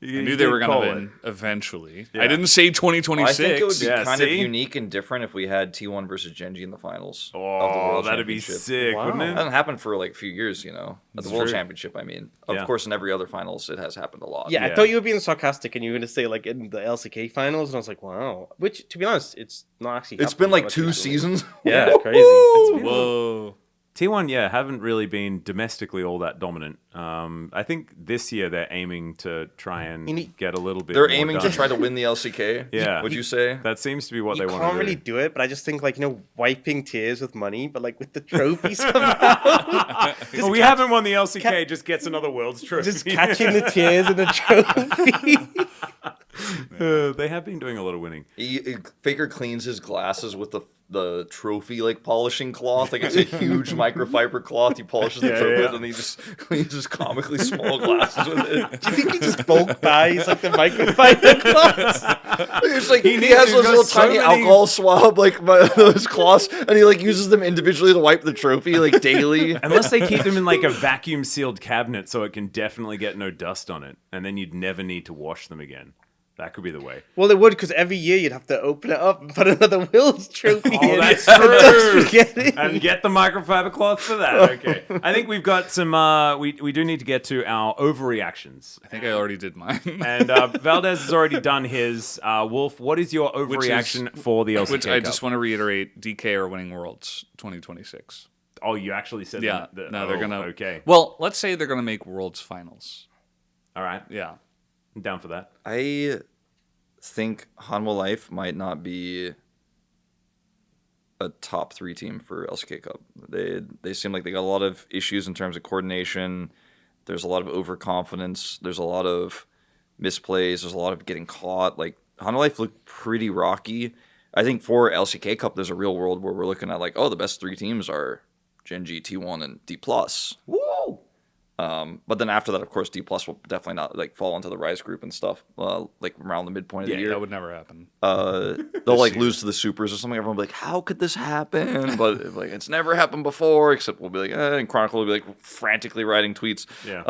I knew they were going to win eventually. I didn't say 2026. I think it would be Yeah, kind of see? unique and different if we had T1 versus Genji in the finals of the Oh, World that'd be Championship. sick, Wow. wouldn't It it? hasn't happened for like a few years, you know. At the World true. Championship, I mean. Of Yeah. course, in every other finals, it has happened a lot. Yeah, Yeah. I thought you were being sarcastic, and you were gonna say like in the LCK finals, and I was like, wow. Which, to be honest, it's not actually. It's happened been like much 2 recently. seasons. Yeah, crazy. Whoa. T1, yeah, haven't really been domestically all that dominant. I think this year they're aiming to try and You need- get a little bit. They're more aiming to done. try to win the LCK. Yeah. Would you say? That seems to be what You they want can't to really do. do it, but I just think like, you know, wiping tears with money, but like with the trophies somehow. Well, we haven't won the LCK. Just gets another World's trophy. Just catching the tears in the trophy. They have been doing a lot of winning. Faker cleans his glasses with the trophy like polishing cloth. Like it's a huge microfiber cloth. He polishes the trophy with, and he just cleans his comically small glasses with it. Do you think he just bulk buys like the microfiber cloths? It's like he needs has to. those He's little got so tiny many- alcohol swab like those cloths, and he like uses them individually to wipe the trophy like daily. Unless they keep them in like a vacuum sealed cabinet so it can definitely get no dust on it. And then you'd never need to wash them again. That could be the way. Well, it would, because every year you'd have to open it up and put another Will's trophy Oh, in. that's and just true. forget it. And get the microfiber cloth for that. Okay. I think we've got some. We do need to get to our overreactions. I think I already did mine. And Valdez has already done his. Wolf, what is your overreaction for the LCK Which I Cup? just want to reiterate: DK are winning Worlds 2026. Oh, you actually said Yeah, that. no, they're gonna. Okay. Well, let's say they're gonna make Worlds finals. All right. Yeah. I'm down for that. I think Hanwha Life might not be a top 3 team for LCK Cup. They seem like they got a lot of issues in terms of coordination. There's a lot of overconfidence. There's a lot of misplays. There's a lot of getting caught. Like Hanwha Life looked pretty rocky. I think for LCK Cup, there's a real world where we're looking at like, oh, the best 3 teams are Gen G, T1, and D+. Woo! But then after that, of course, D+ will definitely not like fall into the Rise group and stuff. Like around the midpoint of the year, That would never happen. they'll like lose to the Supers or something. Everyone will be like, "How could this happen?" But like, it's never happened before. Except we'll be like, and Chronicle will be like frantically writing tweets. Yeah.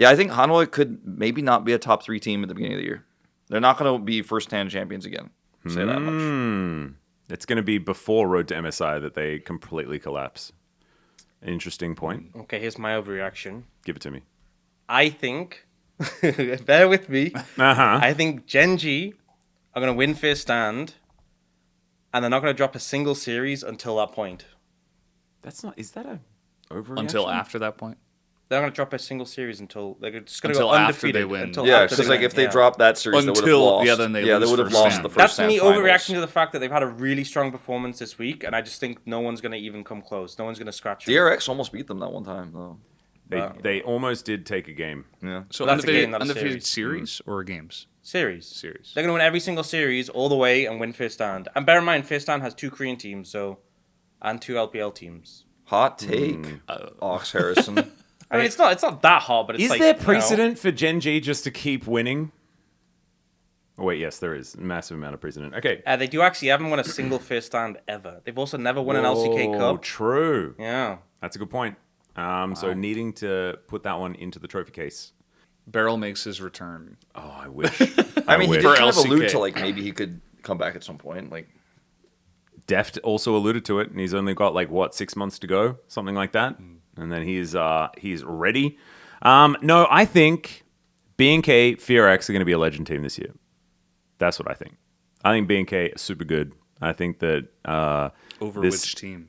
I think Hanwha could maybe not be a top 3 team at the beginning of the year. They're not going to be first-hand champions again. Say that much. It's going to be before Road to MSI that they completely collapse. Interesting point. Okay, here's my overreaction. Give it to me. I think, bear with me, Uh-huh. I think Gen G are going to win first stand, and they're not going to drop a single series until that point. That's not. Is that a overreaction? Until after that point. They're not going to drop a single series until they're just going to Until go after undefeated. they win. Until Yeah, after because they like win, if they yeah. drop that series, they would have Until- lost. yeah, then they they lose would have first lost stand. the first. That's stand me finals. overreacting to the fact that they've had a really strong performance this week, and I just think no one's going to even come close. No one's going to scratch them. DRX almost beat them that one time though. They almost did take a game. Yeah. So That's a game, not a undefeated series. series or games? Series. Series. They're going to win every single series all the way and win first stand. And bear in mind, first stand has 2 Korean teams, and 2 LPL teams. Hot take, Ox Harrison. I mean, it's not that hard, but it's Is like, there you know. precedent for Gen G just to keep winning? Oh, wait, yes, there is. Massive amount of precedent. Okay. They do actually haven't won a single first stand ever. They've also never won an LCK Oh, Cup. true. Yeah. That's a good point. So needing to put that one into the trophy case. Beryl makes his return. Oh, I wish. I mean, he wish. did For kind of allude LCK. to like maybe he could come back at some point. Like Deft also alluded to it, and he's only got 6 months to go, something like that, and then he's ready. No, I think B&K FearX are going to be a legend team this year. That's what I think. I think B&K are super good. I think that Over this- which team?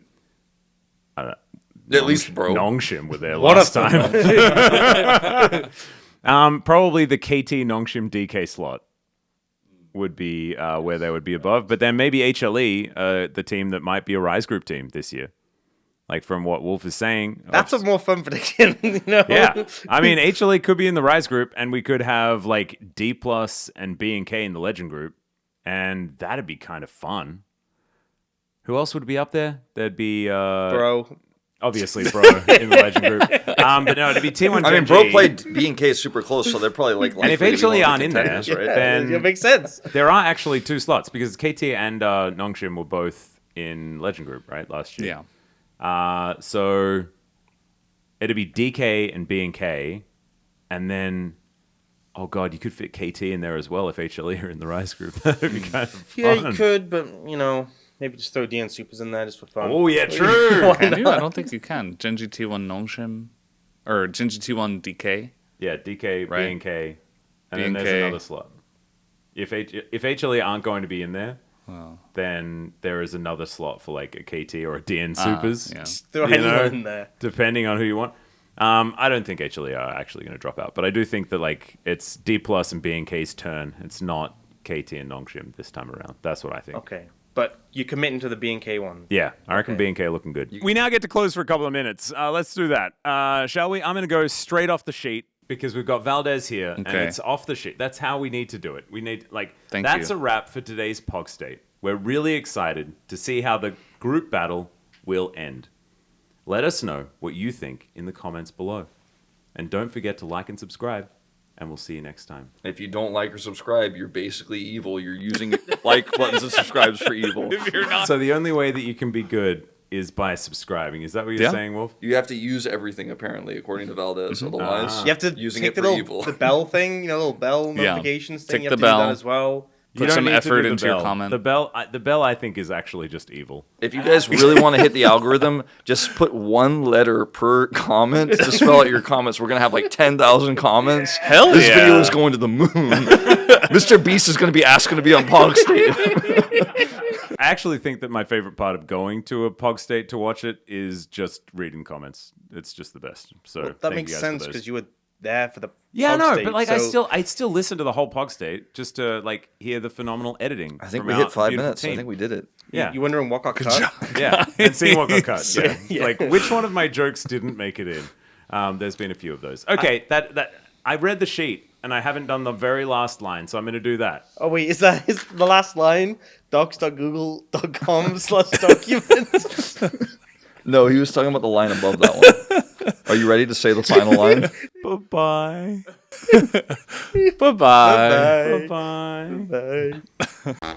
at least, bro. Nongshim were there One last of time. Probably the KT Nongshim DK slot would be where they would be above, but then maybe HLE, the team that might be a Rise Group team this year. Like from what Wolf is saying. That's a more fun prediction, you know? Yeah. I mean, HLE could be in the Rise Group, and we could have D+ and B&K in the Legend Group, and that'd be kind of fun. Who else would be up there? There'd be Bro. obviously Bro in the Legend Group. But no, it'd be T1 I mean, Gen bro G. played B&K super close, so they're probably And if likely to be one HLE of the aren't in there, contenders, right? then It makes sense. there are actually 2 slots because KT and Nongshim were both in Legend Group, right, last year. Yeah. So it'd be DK and B&K, and then, oh god, you could fit KT in there as well if HLE are in the Rise Group. That'd be kind of fun. Yeah, you could, but, maybe just throw DN Supers in there just for fun. Oh yeah, true. Can you? I don't think you can. Genji T1 Nongshim. Or Genji T1 DK. Yeah, DK, Right. B&K, and then there's B&K. another slot. If HLE aren't going to be in there, then there is another slot for a KT or a DN Supers. Yeah. Just throw You anyone know? in there. Depending on who you want. I don't think HLE are actually going to drop out, but I do think that it's D+ and B&K's turn. It's not KT and Nongshim this time around. That's what I think. Okay. But you're committing to the B&K one. Yeah, I reckon B&K looking good. We now get to close for a couple of minutes. Let's do that. Shall we? I'm going to go straight off the sheet because we've got Valdez here, and Okay. it's off the sheet. That's how we need to do it. We need Thank that's you. a wrap for today's Pog State. We're really excited to see how the group battle will end. Let us know what you think in the comments below. And don't forget to like and subscribe, and we'll see you next time. If you don't like or subscribe, you're basically evil. You're using like buttons and subscribes for evil. So the only way that you can be good is by subscribing. Is that what you're Yeah. saying, Wolf? You have to use everything apparently, according to Valdez. Otherwise, You have to using take it the for little evil. the bell thing, little bell Yeah. notifications thing. Tick You the have to do bell. that as well. You Put don't some need to effort do the into your bell. comment. The bell, I think is actually just evil. If you guys really want to hit the algorithm, just put one letter per comment to spell out your comments. We're gonna have like 10,000 comments. Hell This yeah. video is going to the moon. Mr. Beast is gonna be asking to be on Pog State. I actually think that my favorite part of going to a Pog State to watch it is just reading comments. It's just the best. So That thank makes you guys for sense those. because you were there for the Yeah, Pog no, State, but like so- I still listen to the whole Pog State just to like hear the phenomenal editing. I think from we our hit 5 beautiful minutes. I team. think we did it. Yeah, You wondering what got cut? yeah, and seeing what got cut. Yeah. Yeah. Like which one of my jokes didn't make it in? There's been a few of those. Okay, that I read the sheet and I haven't done the very last line, so I'm going to do that. Oh wait, is the last line? docs.google.com/documents. No, he was talking about the line above that one. Are you ready to say the final line? Bye-bye. Bye-bye. Bye. Bye-bye. Bye.